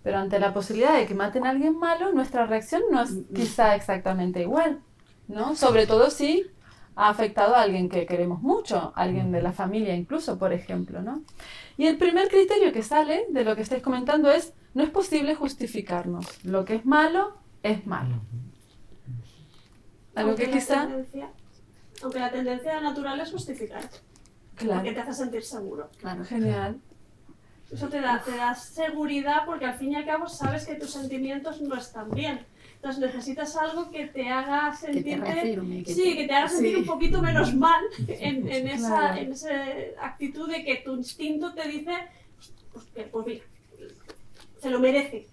Pero ante la posibilidad de que maten a alguien malo, nuestra reacción no es quizá exactamente igual, ¿no? Sobre todo si ha afectado a alguien que queremos mucho, alguien de la familia incluso, por ejemplo, ¿no? Y el primer criterio que sale de lo que estáis comentando es, no es posible justificarnos. Lo que es malo, es malo. Algo que quizá... Aunque la tendencia natural es justificar. Claro. Porque te hace sentir seguro. Claro, genial. Eso te da seguridad porque al fin y al cabo sabes que tus sentimientos no están bien. Entonces necesitas algo que te haga sentirte... que te haga sentir un poquito menos mal en esa actitud de que tu instinto te dice, pues mira, se lo merece.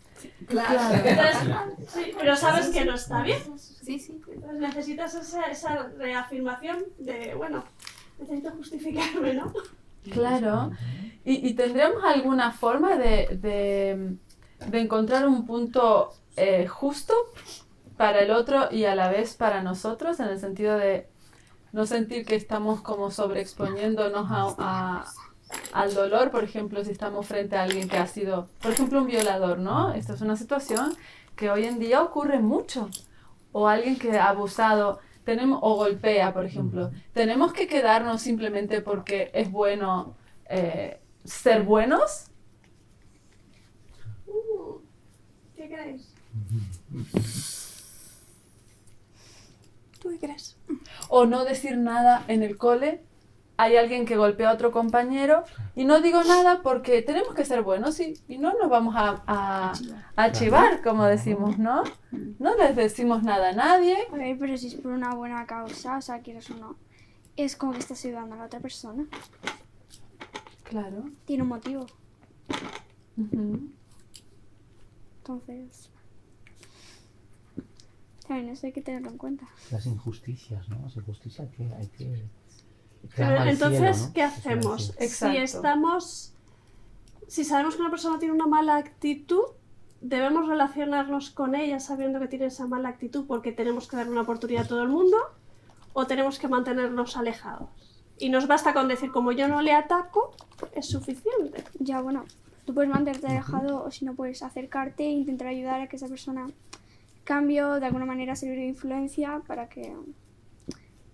Claro. Entonces, sí, pero sabes que no está bien. Sí, sí. Entonces necesitas esa reafirmación de, bueno, necesito justificarme, ¿no? Claro. ¿Y tendríamos alguna forma de encontrar un punto justo para el otro y a la vez para nosotros, en el sentido de no sentir que estamos como sobreexponiéndonos al dolor? Por ejemplo, si estamos frente a alguien que ha sido, por ejemplo, un violador, ¿no? Esta es una situación que hoy en día ocurre mucho. O alguien que ha abusado, o golpea, por ejemplo. ¿Tenemos que quedarnos simplemente porque es bueno ser buenos? ¿Qué creéis? ¿Tú qué crees? O no decir nada en el cole. Hay alguien que golpea a otro compañero y no digo nada porque tenemos que ser buenos y no nos vamos a chivar, como decimos, ¿no? No les decimos nada a nadie. A ver, pero si es por una buena causa, o sea, quieres o no, es como que estás ayudando a la otra persona. Claro. Tiene un motivo. Ujú. Entonces, también eso hay que tenerlo en cuenta. Las injusticias, ¿no? Las injusticias que hay que... Pero entonces, cielo, ¿no? ¿qué hacemos? Eso es Exacto. Si sabemos que una persona tiene una mala actitud, ¿debemos relacionarnos con ella sabiendo que tiene esa mala actitud porque tenemos que dar una oportunidad a todo el mundo? ¿O tenemos que mantenernos alejados? Y nos basta con decir, como yo no le ataco, es suficiente. Ya, bueno, tú puedes mantenerte alejado o si no puedes acercarte e intentar ayudar a que esa persona cambie o de alguna manera servir de influencia para que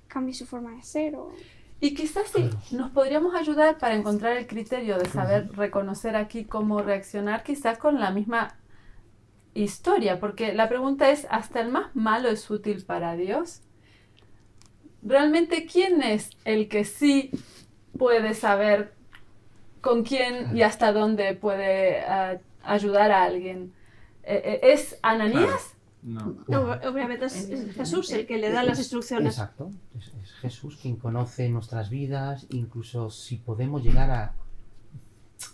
cambie su forma de ser o... Y quizás sí, nos podríamos ayudar para encontrar el criterio de saber reconocer aquí cómo reaccionar, quizás con la misma historia, porque la pregunta es, ¿hasta el más malo es útil para Dios? ¿Realmente quién es el que sí puede saber con quién y hasta dónde puede ayudar a alguien? ¿Es Ananías? No. No, obviamente es Jesús el que le da las instrucciones. Exacto, es Jesús quien conoce nuestras vidas, incluso si podemos llegar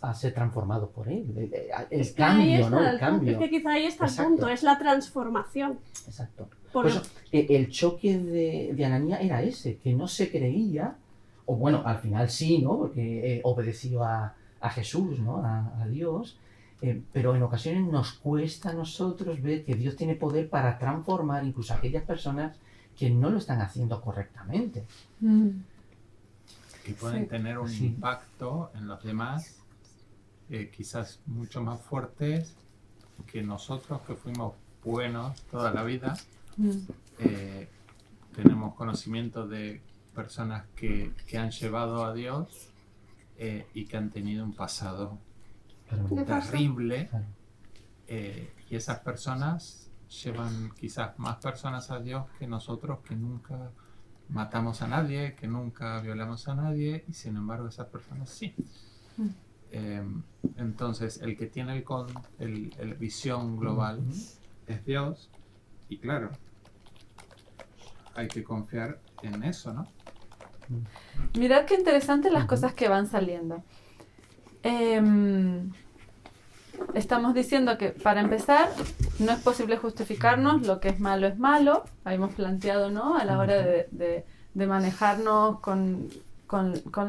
a ser transformados por Él. El cambio, ¿no? El cambio. Es que quizá ahí está Exacto. el punto, es la transformación. Exacto. Por Por eso, el choque de Ananías era ese, que no se creía, o bueno, al final sí, ¿no? Porque obedeció a Jesús, ¿no? A Dios. Pero en ocasiones nos cuesta a nosotros ver que Dios tiene poder para transformar incluso a aquellas personas que no lo están haciendo correctamente. Que pueden tener un impacto en los demás, quizás mucho más fuertes que nosotros que fuimos buenos toda la vida. Tenemos conocimiento de personas que han llevado a Dios y que han tenido un pasado terrible, y esas personas llevan quizás más personas a Dios que nosotros, que nunca matamos a nadie, que nunca violamos a nadie, y sin embargo esas personas sí. Entonces el que tiene el visión global es Dios, y claro, hay que confiar en eso, ¿no? Mirad qué interesante las cosas que van saliendo. estamos diciendo que, para empezar, no es posible justificarnos, lo que es malo, habíamos planteado, ¿no? A la hora de manejarnos con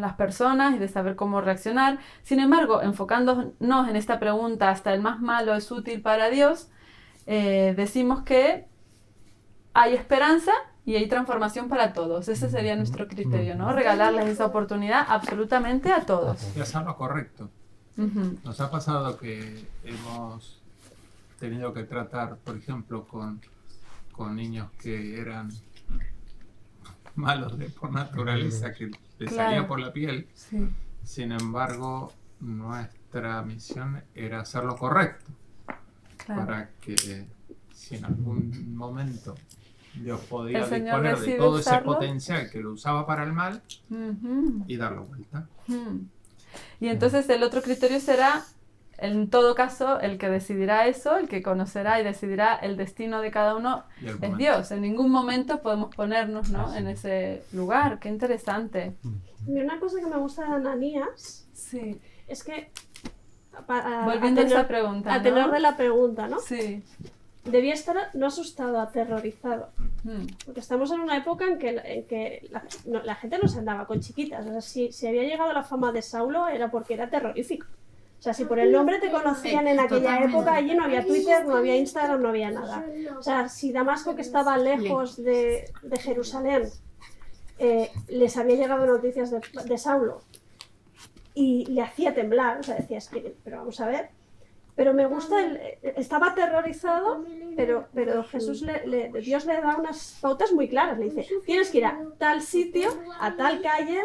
las personas y de saber cómo reaccionar. Sin embargo, enfocándonos en esta pregunta, ¿hasta el más malo es útil para Dios? Decimos que hay esperanza y hay transformación para todos. Ese sería nuestro criterio, ¿no? Regalarles esa oportunidad absolutamente a todos. Y hacer lo correcto. Nos ha pasado que hemos tenido que tratar, por ejemplo, con niños que eran malos por naturaleza, que les salía por la piel. Sí. Sin embargo, nuestra misión era hacer lo correcto. Claro. Para que si en algún momento Dios podía El Señor disponer de decide todo ese usarlo. potencial que lo usaba para el mal y darlo vuelta. Y entonces el otro criterio será, en todo caso, el que decidirá eso, el que conocerá y decidirá el destino de cada uno es Dios. En ningún momento podemos ponernos, ¿no?, en ese lugar. Qué interesante. Y una cosa que me gusta de Ananías Sí. es que Volviendo a esa pregunta, a ¿no? tenor de la pregunta, ¿no? Sí. Debía estar no asustado, aterrorizado. Porque estamos en una época en que la gente no se andaba con chiquitas. O sea, si había llegado la fama de Saulo era porque era terrorífico. O sea, si por el nombre te conocían en aquella época, allí no había Twitter, no había Instagram, no había nada. O sea, si Damasco, que estaba lejos de Jerusalén, les había llegado noticias de Saulo y le hacía temblar, o sea, decías que, pero vamos a ver. Pero me gusta, estaba aterrorizado, pero Jesús, Dios le da unas pautas muy claras. Le dice, tienes que ir a tal sitio, a tal calle,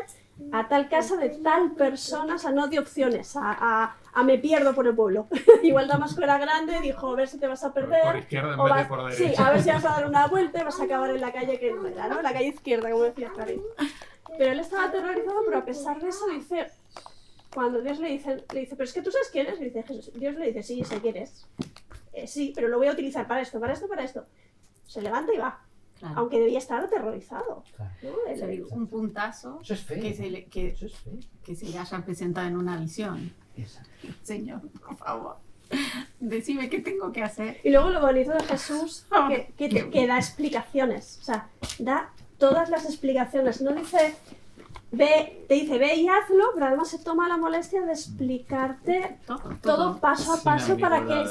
a tal casa de tal persona, o sea, no de opciones, a me pierdo por el pueblo. Igual Damasco era grande, dijo, a ver si te vas a perder. Por izquierda en vez de por derecha. Sí, a ver si vas a dar una vuelta y vas a acabar en la calle que no era, ¿no? La calle izquierda, como decía Karin. Pero él estaba aterrorizado, pero a pesar de eso dice... Cuando Dios le dice, pero es que tú sabes quién eres, y dice Jesús, Dios le dice, sí, sé quién eres. Sí, pero lo voy a utilizar para esto, para esto, para esto. Se levanta y va. Claro. Aunque debía estar aterrorizado. Claro. ¿No? Un puntazo. Eso es fe. Eso es fe. Que se le haya presentado en una visión. Exacto. Señor, por favor, decime qué tengo que hacer. Y luego lo bonito de Jesús, que da explicaciones. O sea, da todas las explicaciones. No dice... te dice, ve y hazlo, pero además se toma la molestia de explicarte todo paso a paso para que,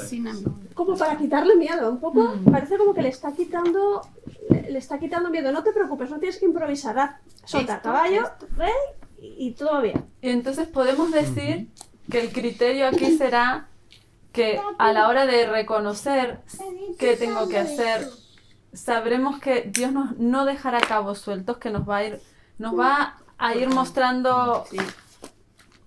como para quitarle miedo. Un poco parece como que le está quitando miedo. No te preocupes, no tienes que improvisar. Sota, caballo, rey y todo bien. Y entonces podemos decir que el criterio aquí será que a la hora de reconocer qué tengo que hacer, sabremos que Dios no dejará cabos sueltos, que nos va a ir mostrando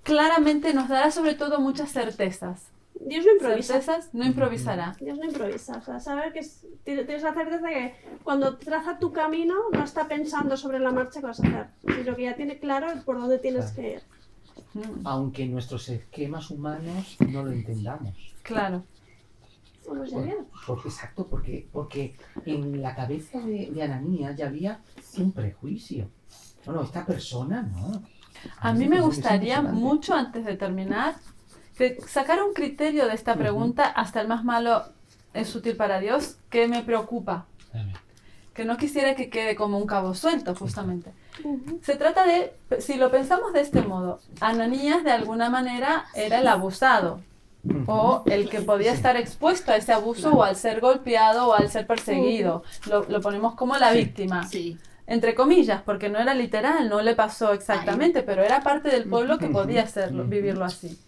claramente, nos dará sobre todo muchas certezas. Dios no improvisa. Certezas no improvisará. Dios no improvisa. O sea, saber que tienes la certeza que cuando traza tu camino no está pensando sobre la marcha que vas a hacer, sino que ya tiene claro por dónde tienes que ir. Aunque nuestros esquemas humanos no lo entendamos. Claro. Exacto, porque en la cabeza de Ananías ya había un prejuicio. No, esta persona no. A mí me gustaría mucho, antes de terminar, sacar un criterio de esta pregunta, hasta el más malo es útil para Dios, que me preocupa. Que no quisiera que quede como un cabo suelto, justamente. Se trata de, si lo pensamos de este modo, Ananías de alguna manera era el abusado, o el que podía estar expuesto a ese abuso, o al ser golpeado, o al ser perseguido. Lo ponemos como la víctima. Sí. Entre comillas, porque no era literal, no le pasó exactamente, pero era parte del pueblo que podía hacerlo, vivirlo así.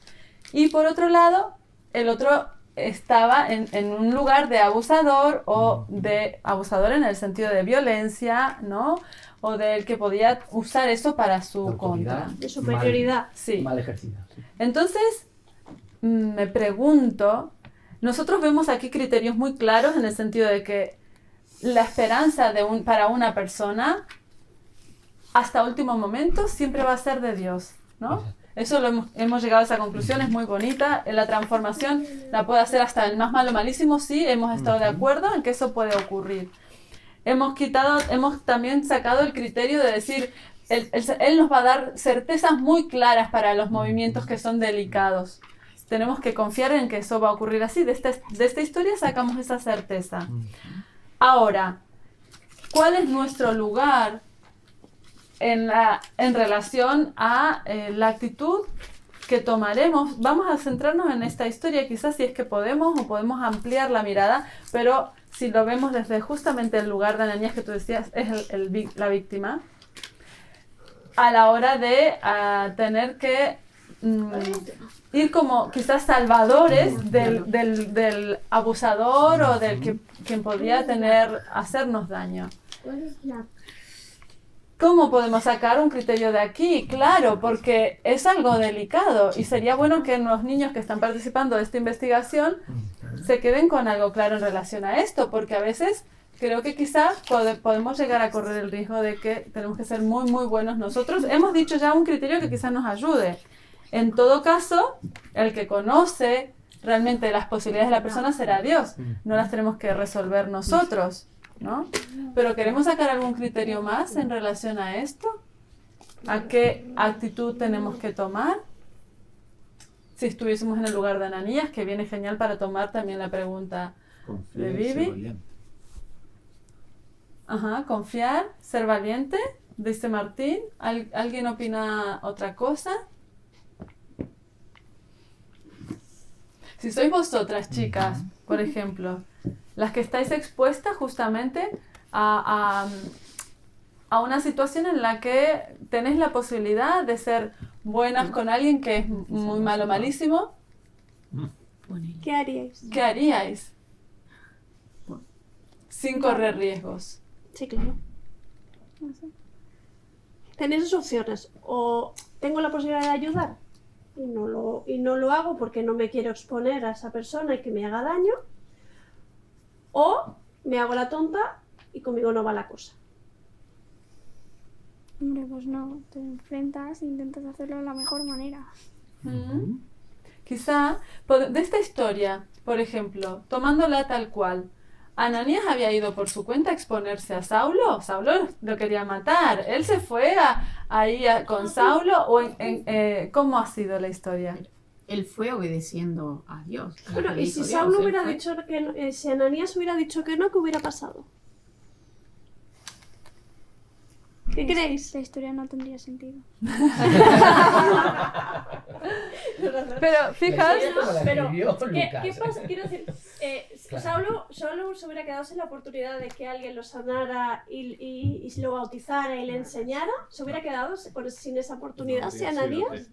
Y por otro lado, el otro estaba en un lugar de abusador, o de abusador en el sentido de violencia, ¿no? O del que podía usar eso para su contra. De superioridad. Sí. Mal ejercida. Entonces, me pregunto, nosotros vemos aquí criterios muy claros en el sentido de que la esperanza para una persona hasta último momento siempre va a ser de Dios, ¿no? Eso hemos llegado a esa conclusión, es muy bonita. La transformación la puede hacer hasta el más malo malísimo, sí, hemos estado de acuerdo en que eso puede ocurrir. Hemos también sacado el criterio de decir, Él nos va a dar certezas muy claras para los movimientos que son delicados. tenemos que confiar en que eso va a ocurrir así. De esta historia sacamos esa certeza. Ahora, ¿cuál es nuestro lugar en relación a la actitud que tomaremos? Vamos a centrarnos en esta historia, quizás si es que podemos o podemos ampliar la mirada, pero si lo vemos desde justamente el lugar de Ananías que tú decías, es la víctima, a la hora de tener que ir como quizás salvadores del abusador o del quien podría hacernos daño. ¿Cómo podemos sacar un criterio de aquí? Claro, porque es algo delicado y sería bueno que los niños que están participando de esta investigación se queden con algo claro en relación a esto, porque a veces creo que quizás podemos llegar a correr el riesgo de que tenemos que ser muy, muy buenos nosotros. Hemos dicho ya un criterio que quizás nos ayude. En todo caso, el que conoce realmente las posibilidades de la persona será Dios. No las tenemos que resolver nosotros, ¿no? Pero ¿queremos sacar algún criterio más en relación a esto? ¿A qué actitud tenemos que tomar? Si estuviésemos en el lugar de Ananías, que viene genial para tomar también la pregunta de Vivi. Ajá, confiar, ser valiente, dice Martín. ¿Alguien opina otra cosa? Si sois vosotras, chicas, por ejemplo, las que estáis expuestas justamente a una situación en la que tenéis la posibilidad de ser buenas con alguien que es muy malo, malísimo, ¿qué haríais? ¿qué haríais? Sin correr riesgos. Sí, claro. No sé. Tenéis dos opciones. O tengo la posibilidad de ayudar y no lo hago porque no me quiero exponer a esa persona y que me haga daño. O me hago la tonta y conmigo no va la cosa. Hombre, pues no, te enfrentas e intentas hacerlo de la mejor manera. Quizá, de esta historia, por ejemplo, tomándola tal cual, Ananías había ido por su cuenta a exponerse a Saulo. Saulo lo quería matar. Él se fue con Saulo. ¿Cómo ha sido la historia? Él fue obedeciendo a Dios. Bueno, y si Saulo hubiera dicho que no, si Ananías hubiera dicho que no, ¿qué hubiera pasado? ¿Qué creéis? La historia no tendría sentido. Pero fijaos, pero ¿qué pasa? Quiero decir, Saulo se hubiera quedado sin la oportunidad de que alguien lo sanara y lo bautizara y le enseñara. ¿Se hubiera quedado sin esa oportunidad si Ananías?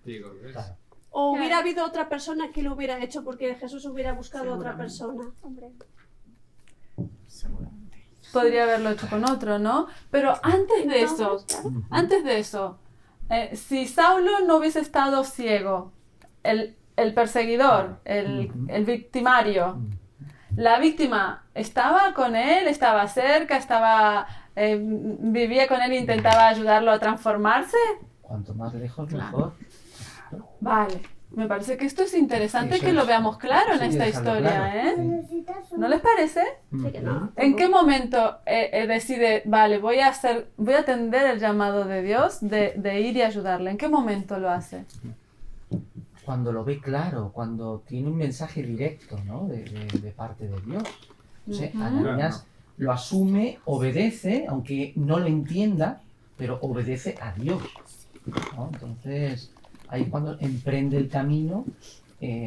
¿O hubiera habido otra persona que lo hubiera hecho porque Jesús hubiera buscado a otra persona? Hombre. Podría haberlo hecho con otro, ¿no? Pero antes de eso, si Saulo no hubiese estado ciego, el perseguidor, el victimario, la víctima estaba con él, estaba cerca, vivía con él e intentaba ayudarlo a transformarse. Cuanto más lejos, mejor. Vale. Me parece que esto es interesante que lo veamos claro en esta historia, ¿eh? ¿No les parece? Sí que no. ¿En qué momento decide, vale, voy a atender el llamado de Dios de ir y ayudarle? ¿En qué momento lo hace? Cuando lo ve claro, cuando tiene un mensaje directo, ¿no? de parte de Dios. O sea, Ananías lo asume, obedece, aunque no lo entienda, pero obedece a Dios, ¿no? Entonces, ahí cuando emprende el camino.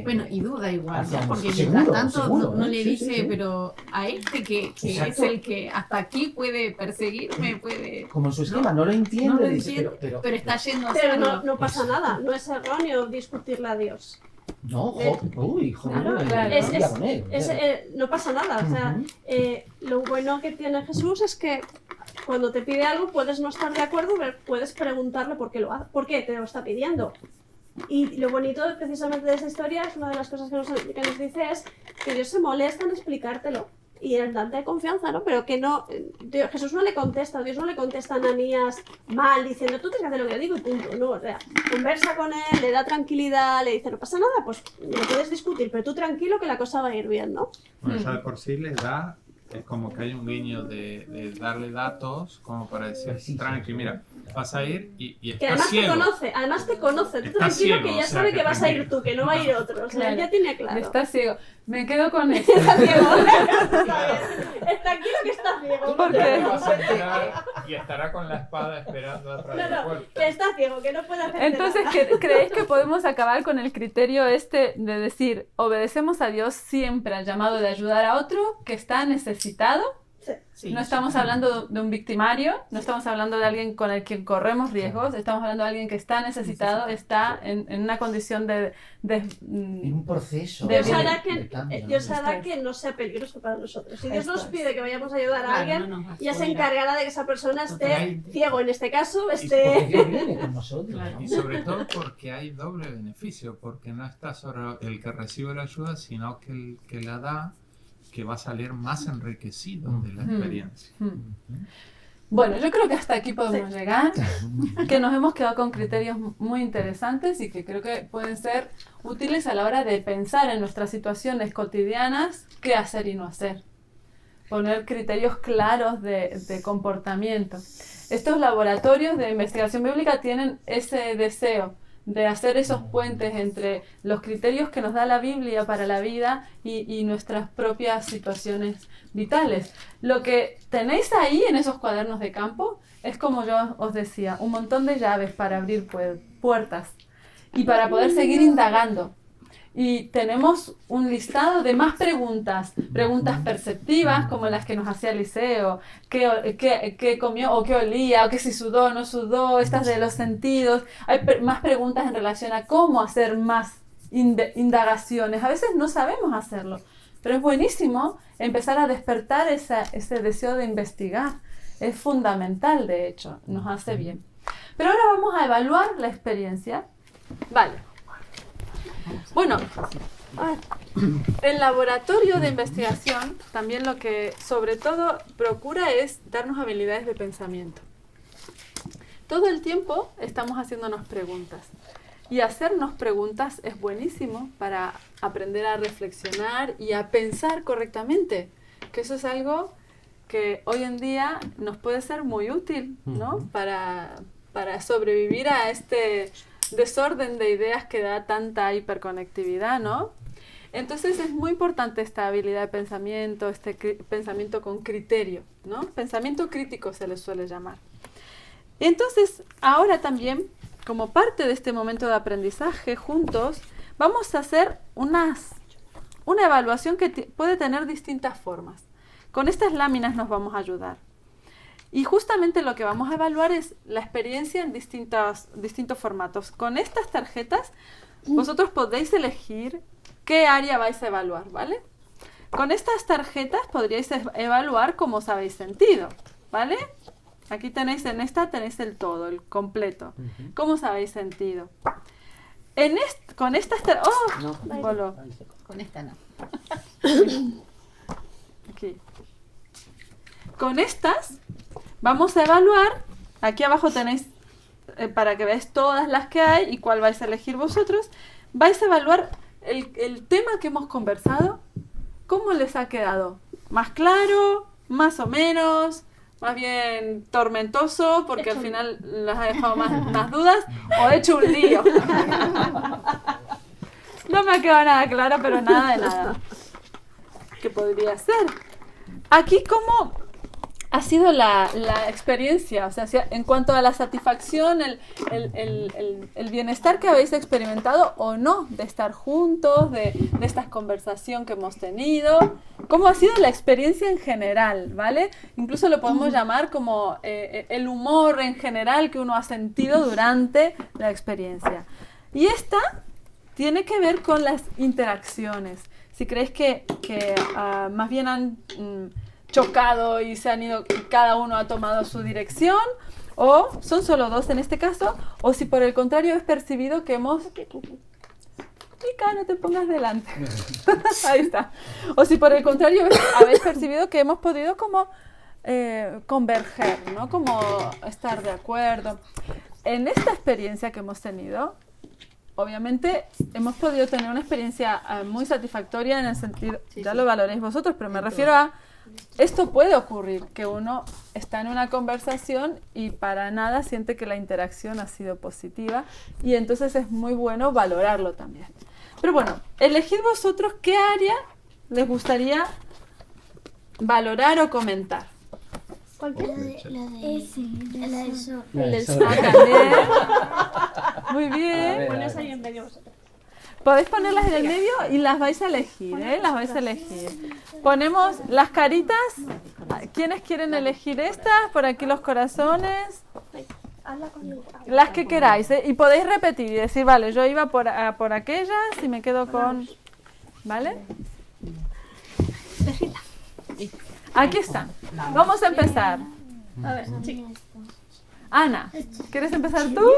Bueno, y duda igual, ¿no? Porque seguro, mientras tanto seguro, no le sí, dice, sí. pero a este que es el que hasta aquí puede perseguirme, puede... Como en su esquema, no lo entiende, no lo dice, entiende, pero está yendo a Pero hacerlo. no pasa nada, no es erróneo discutirle a Dios. No, joder, Claro, con él. no pasa nada, o sea, lo bueno que tiene Jesús es que cuando te pide algo puedes no estar de acuerdo, pero puedes preguntarle por qué por qué te lo está pidiendo. Y lo bonito precisamente de esa historia es una de las cosas que nos dice es que Dios se molesta en explicártelo y en darte confianza, ¿no? Pero que no, Jesús no le contesta, Dios no le contesta a Ananías mal diciendo tú tienes que hacer lo que yo digo y punto, no, o sea, conversa con él, le da tranquilidad, le dice no pasa nada, pues lo puedes discutir, pero tú tranquilo que la cosa va a ir bien, ¿no? Bueno, eso de por sí le da es como que hay un guiño de darle datos como para decir, tranqui, mira, vas a ir y Que estás además te conoce, tú Estás tranquilo ciego, que ya o sea, sabe que que vas a ir tranquilo. tú, que no va a ir otro, o sea, él ya tiene claro. Está ciego. Me quedo con esto. Está ciego. Es tranquilo que está ciego. ¿Por qué? Te vas a enterar y estará con la espada esperando atrás de la No, puerta. que está ciego, que no puede hacer Entonces, nada. ¿creéis que podemos acabar con el criterio de decir, obedecemos a Dios siempre al llamado de ayudar a otro que está necesitado? Sí. No estamos hablando de un victimario, no estamos hablando de alguien con el que corremos riesgos, estamos hablando de alguien que está necesitado, está en una condición En un proceso de Dios hará de cambio, ¿no? Dios hará que no sea peligroso para nosotros. Si Dios Esto nos es. pide que vayamos a ayudar a Claro, alguien, no nos ya se afuera. encargará de que esa persona esté Totalmente. ciego en este caso, Porque esté... Dios viene con nosotros. Claro. Y sobre todo porque hay doble beneficio, porque no está solo el que recibe la ayuda, sino que el que la da, que va a salir más enriquecido de la experiencia. Bueno, yo creo que hasta aquí podemos llegar, que nos hemos quedado con criterios muy interesantes y que creo que pueden ser útiles a la hora de pensar en nuestras situaciones cotidianas qué hacer y no hacer. Poner criterios claros de comportamiento. Estos laboratorios de investigación bíblica tienen ese deseo de hacer esos puentes entre los criterios que nos da la Biblia para la vida y nuestras propias situaciones vitales. Lo que tenéis ahí en esos cuadernos de campo es, como yo os decía, un montón de llaves para abrir puertas y para poder seguir indagando. Y tenemos un listado de más preguntas perceptivas, como las que nos hacía Eliseo, qué comió o qué olía, o qué si sudó o no sudó, estas de los sentidos. Hay más preguntas en relación a cómo hacer más indagaciones. A veces no sabemos hacerlo, pero es buenísimo empezar a despertar ese deseo de investigar. Es fundamental, de hecho, nos hace bien. Pero ahora vamos a evaluar la experiencia. Vale. Bueno, el laboratorio de investigación también lo que sobre todo procura es darnos habilidades de pensamiento. Todo el tiempo estamos haciéndonos preguntas y hacernos preguntas es buenísimo para aprender a reflexionar y a pensar correctamente, que eso es algo que hoy en día nos puede ser muy útil, ¿no? Para sobrevivir a este desorden de ideas que da tanta hiperconectividad, ¿no? Entonces es muy importante esta habilidad de pensamiento, este pensamiento con criterio, ¿no? Pensamiento crítico se le suele llamar. Y entonces ahora también, como parte de este momento de aprendizaje juntos, vamos a hacer una evaluación que puede tener distintas formas. Con estas láminas nos vamos a ayudar. Y justamente lo que vamos a evaluar es la experiencia en distintos formatos. Con estas tarjetas vosotros podéis elegir qué área vais a evaluar, ¿vale? Con estas tarjetas podríais evaluar cómo os habéis sentido, ¿vale? Aquí tenéis, en esta tenéis el todo, el completo. ¿Cómo os habéis sentido? Con estas bolo. Con esta no. Aquí. Con estas vamos a evaluar, aquí abajo tenéis para que veáis todas las que hay y cuál vais a elegir vosotros, vais a evaluar el tema que hemos conversado, cómo les ha quedado, más claro, más o menos, más bien tormentoso, porque al final les ha dejado más dudas, o hecho un lío. No me ha quedado nada claro, pero nada de nada. ¿Qué podría ser? Aquí, ¿cómo ha sido la experiencia? O sea, en cuanto a la satisfacción, el bienestar que habéis experimentado o no de estar juntos, de esta conversación que hemos tenido. ¿Cómo ha sido la experiencia en general? ¿Vale? Incluso lo podemos llamar como el humor en general que uno ha sentido durante la experiencia. Y esta tiene que ver con las interacciones. Si creéis que más bien han chocado y se han ido, y cada uno ha tomado su dirección, o son solo dos en este caso, o si por el contrario es percibido que hemos... Mica, no te pongas delante. Ahí está. O si por el contrario habéis percibido que hemos podido como converger, ¿no? Como estar de acuerdo. En esta experiencia que hemos tenido, obviamente hemos podido tener una experiencia muy satisfactoria en el sentido, ya lo valoréis vosotros, pero me refiero Esto puede ocurrir, que uno está en una conversación y para nada siente que la interacción ha sido positiva y entonces es muy bueno valorarlo también. Pero bueno, elegid vosotros qué área les gustaría valorar o comentar. La del sol. El del sol también. Muy A bien. ver, pones ahí en medio vosotros. Podéis ponerlas en el medio y las vais a elegir, ¿eh? Las vais a elegir. Ponemos las caritas. ¿Quiénes quieren elegir estas? Por aquí los corazones. Hazla con el... Las que queráis, ¿eh? Y podéis repetir y decir, vale, yo iba por aquellas y me quedo con... ¿Vale? Aquí están. Vamos a empezar. A ver, sí. Ana, ¿quieres empezar tú?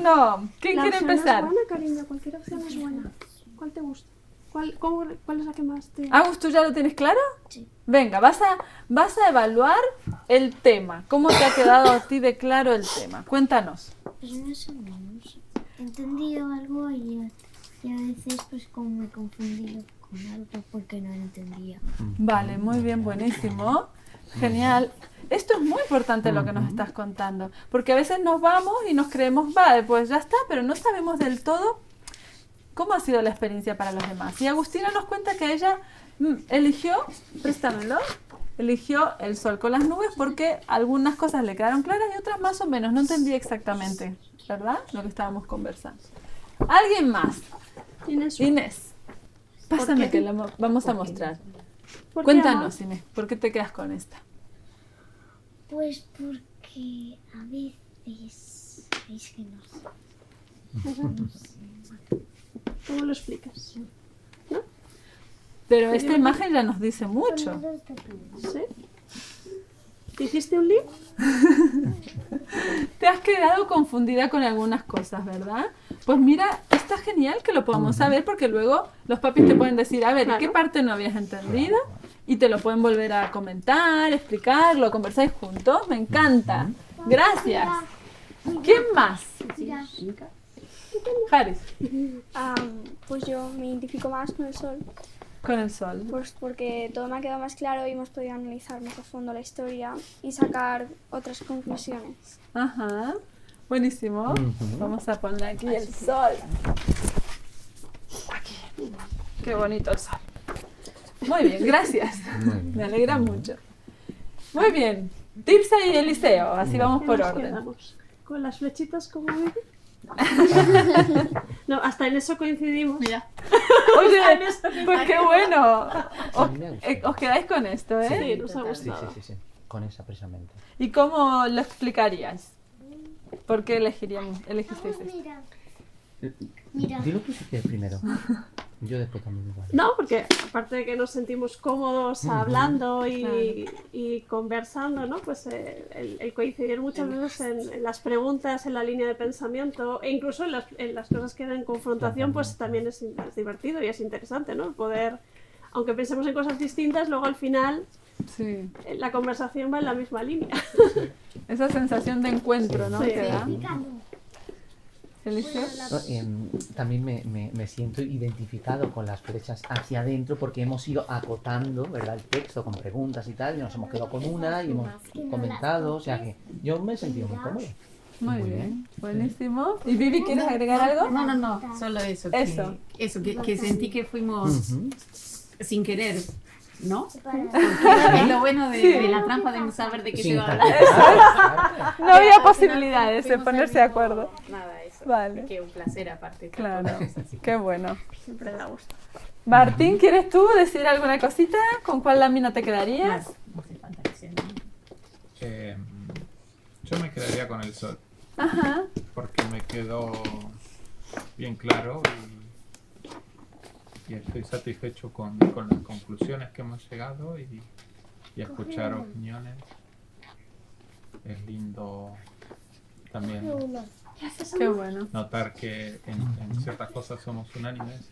No. ¿Quién La quiere opción empezar? es buena, cariño, cualquier opción es buena. ¿Cuál te gusta? ¿Cuál es la que más te...? Agus, ¿tú ya lo tienes claro? Sí. Venga, vas a evaluar el tema. ¿Cómo te ha quedado a ti de claro el tema? Cuéntanos. Pues más o menos. He entendido algo y a veces pues como me he confundido con algo porque no lo entendía. Vale, muy bien, buenísimo. Genial. Esto es muy importante lo que nos estás contando, porque a veces nos vamos y nos creemos, vale, pues ya está, pero no sabemos del todo cómo ha sido la experiencia para los demás. Y Agustina nos cuenta que ella eligió, préstamelo, eligió el sol con las nubes porque algunas cosas le quedaron claras y otras más o menos, no entendí exactamente, ¿verdad? Lo que estábamos conversando. ¿Alguien más? Inés. Pásame que la vamos a mostrar. Cuéntanos, Inés, ¿por qué te quedas con esta? Pues porque a veces es que no sé. ¿Cómo lo explicas? ¿No? Pero esta imagen ya nos dice mucho. ¿Sí? ¿Te hiciste un lío? Te has quedado confundida con algunas cosas, ¿verdad? Pues mira, está genial que lo podamos saber porque luego los papis te pueden decir, a ver, ¿qué parte no habías entendido? Y te lo pueden volver a comentar, explicar, lo conversáis juntos. Me encanta. Gracias. ¿Quién más? Haris. Pues yo me identifico más con el sol. Con el sol. Pues porque todo me ha quedado más claro y hemos podido analizar más a fondo la historia y sacar otras conclusiones. Ajá. Buenísimo. Vamos a poner aquí el sol. Aquí. Qué bonito el sol. Muy bien, gracias. Me alegra mucho. Muy bien. Tirsa y Eliseo, así vamos por orden. Quedamos? ¿Con las flechitas como Vivi? No, hasta en eso coincidimos. Mira. Oye, pues qué bueno. Os quedáis con esto, ¿eh? Sí, nos ha gustado. Sí. Con esa precisamente. ¿Y cómo lo explicarías? ¿Por qué elegisteis esto? Mira. Dilo tú si quieres primero. Yo después también igual. No, porque aparte de que nos sentimos cómodos hablando y conversando, ¿no? Pues el coincidir muchas veces en las preguntas, en la línea de pensamiento e incluso en las cosas que en confrontación, pues también es divertido y es interesante, ¿no? El poder, aunque pensemos en cosas distintas, luego al final la conversación va en la misma línea. Esa sensación de encuentro, ¿no? Sí. Que da. ¿Eliseo? También me siento identificado con las flechas hacia adentro porque hemos ido acotando, ¿verdad? El texto con preguntas y tal, y nos hemos quedado con una y hemos comentado, o sea que yo me he sentido muy cómodo. Muy bien, buenísimo. ¿Y Vivi, quieres agregar algo? No, solo eso. Que sentí que fuimos sin querer, ¿no? Es lo bueno de la trampa de no saber de qué se va a hablar. No había posibilidades de ponerse de acuerdo. Nada, eso. Vale. Que un placer aparte. Claro, qué bueno. Siempre da gusto. Martín, ¿quieres tú decir alguna cosita? ¿Con cuál lámina te quedarías? No hace falta que sea, ¿no? Yo me quedaría con el sol. Ajá. Porque me quedó bien claro y estoy satisfecho con las conclusiones que hemos llegado y escuchar opiniones. Es lindo también Qué bueno. notar que en ciertas cosas somos unánimes.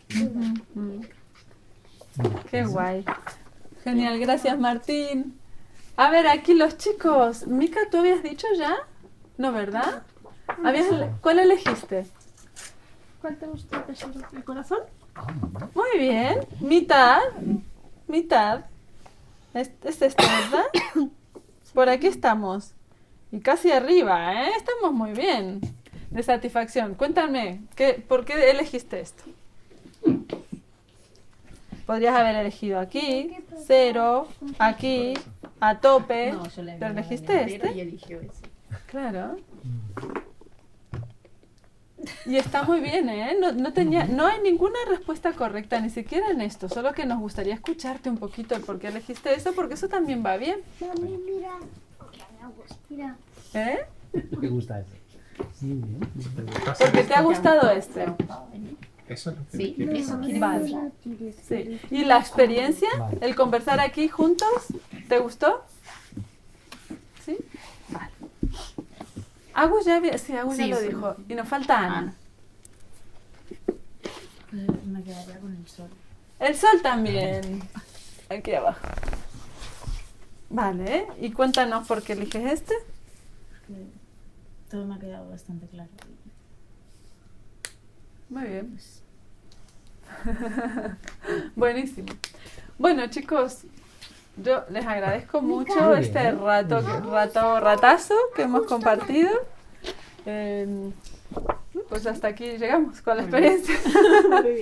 Qué guay. Genial, gracias Martín. A ver, aquí los chicos. Mica, ¿tú habías dicho ya? No, ¿verdad? ¿Cuál elegiste? ¿Cuál te gustó, tesoro? ¿El corazón? Muy bien. Mitad. Es este, ¿verdad? Por aquí estamos. Y casi arriba, ¿eh? Estamos muy bien. De satisfacción. Cuéntame, ¿por qué elegiste esto? Podrías haber elegido aquí, 0, aquí, a tope. No, yo le pero envié elegiste la delantera este. y eligió ese. Claro. Y está muy bien, ¿eh? No hay ninguna respuesta correcta, ni siquiera en esto. Solo que nos gustaría escucharte un poquito el por qué elegiste eso, porque eso también va bien. Mami, mira. Mira. ¿Eh? ¿Te gusta eso? Sí, bien. ¿Te gusta hacer Porque te ha esto? gustado este. Eso es lo que Sí, quiero eso saber. quiere Vale. decir. Sí. ¿Y la experiencia? Vale. ¿El conversar aquí juntos? ¿Te gustó? ¿Sí? Vale. Agus ya, sí, Agus ya Sí, lo sí. dijo. Y nos falta Ana. Me quedaría con el sol. El sol también. Aquí abajo. Vale. Y cuéntanos por qué eliges este. Que todo me ha quedado bastante claro. Muy bien. Buenísimo. Bueno, chicos, yo les agradezco mucho Muy bien, este ¿eh? ratazo que hemos compartido. Pues hasta aquí llegamos con la experiencia. Muy bien.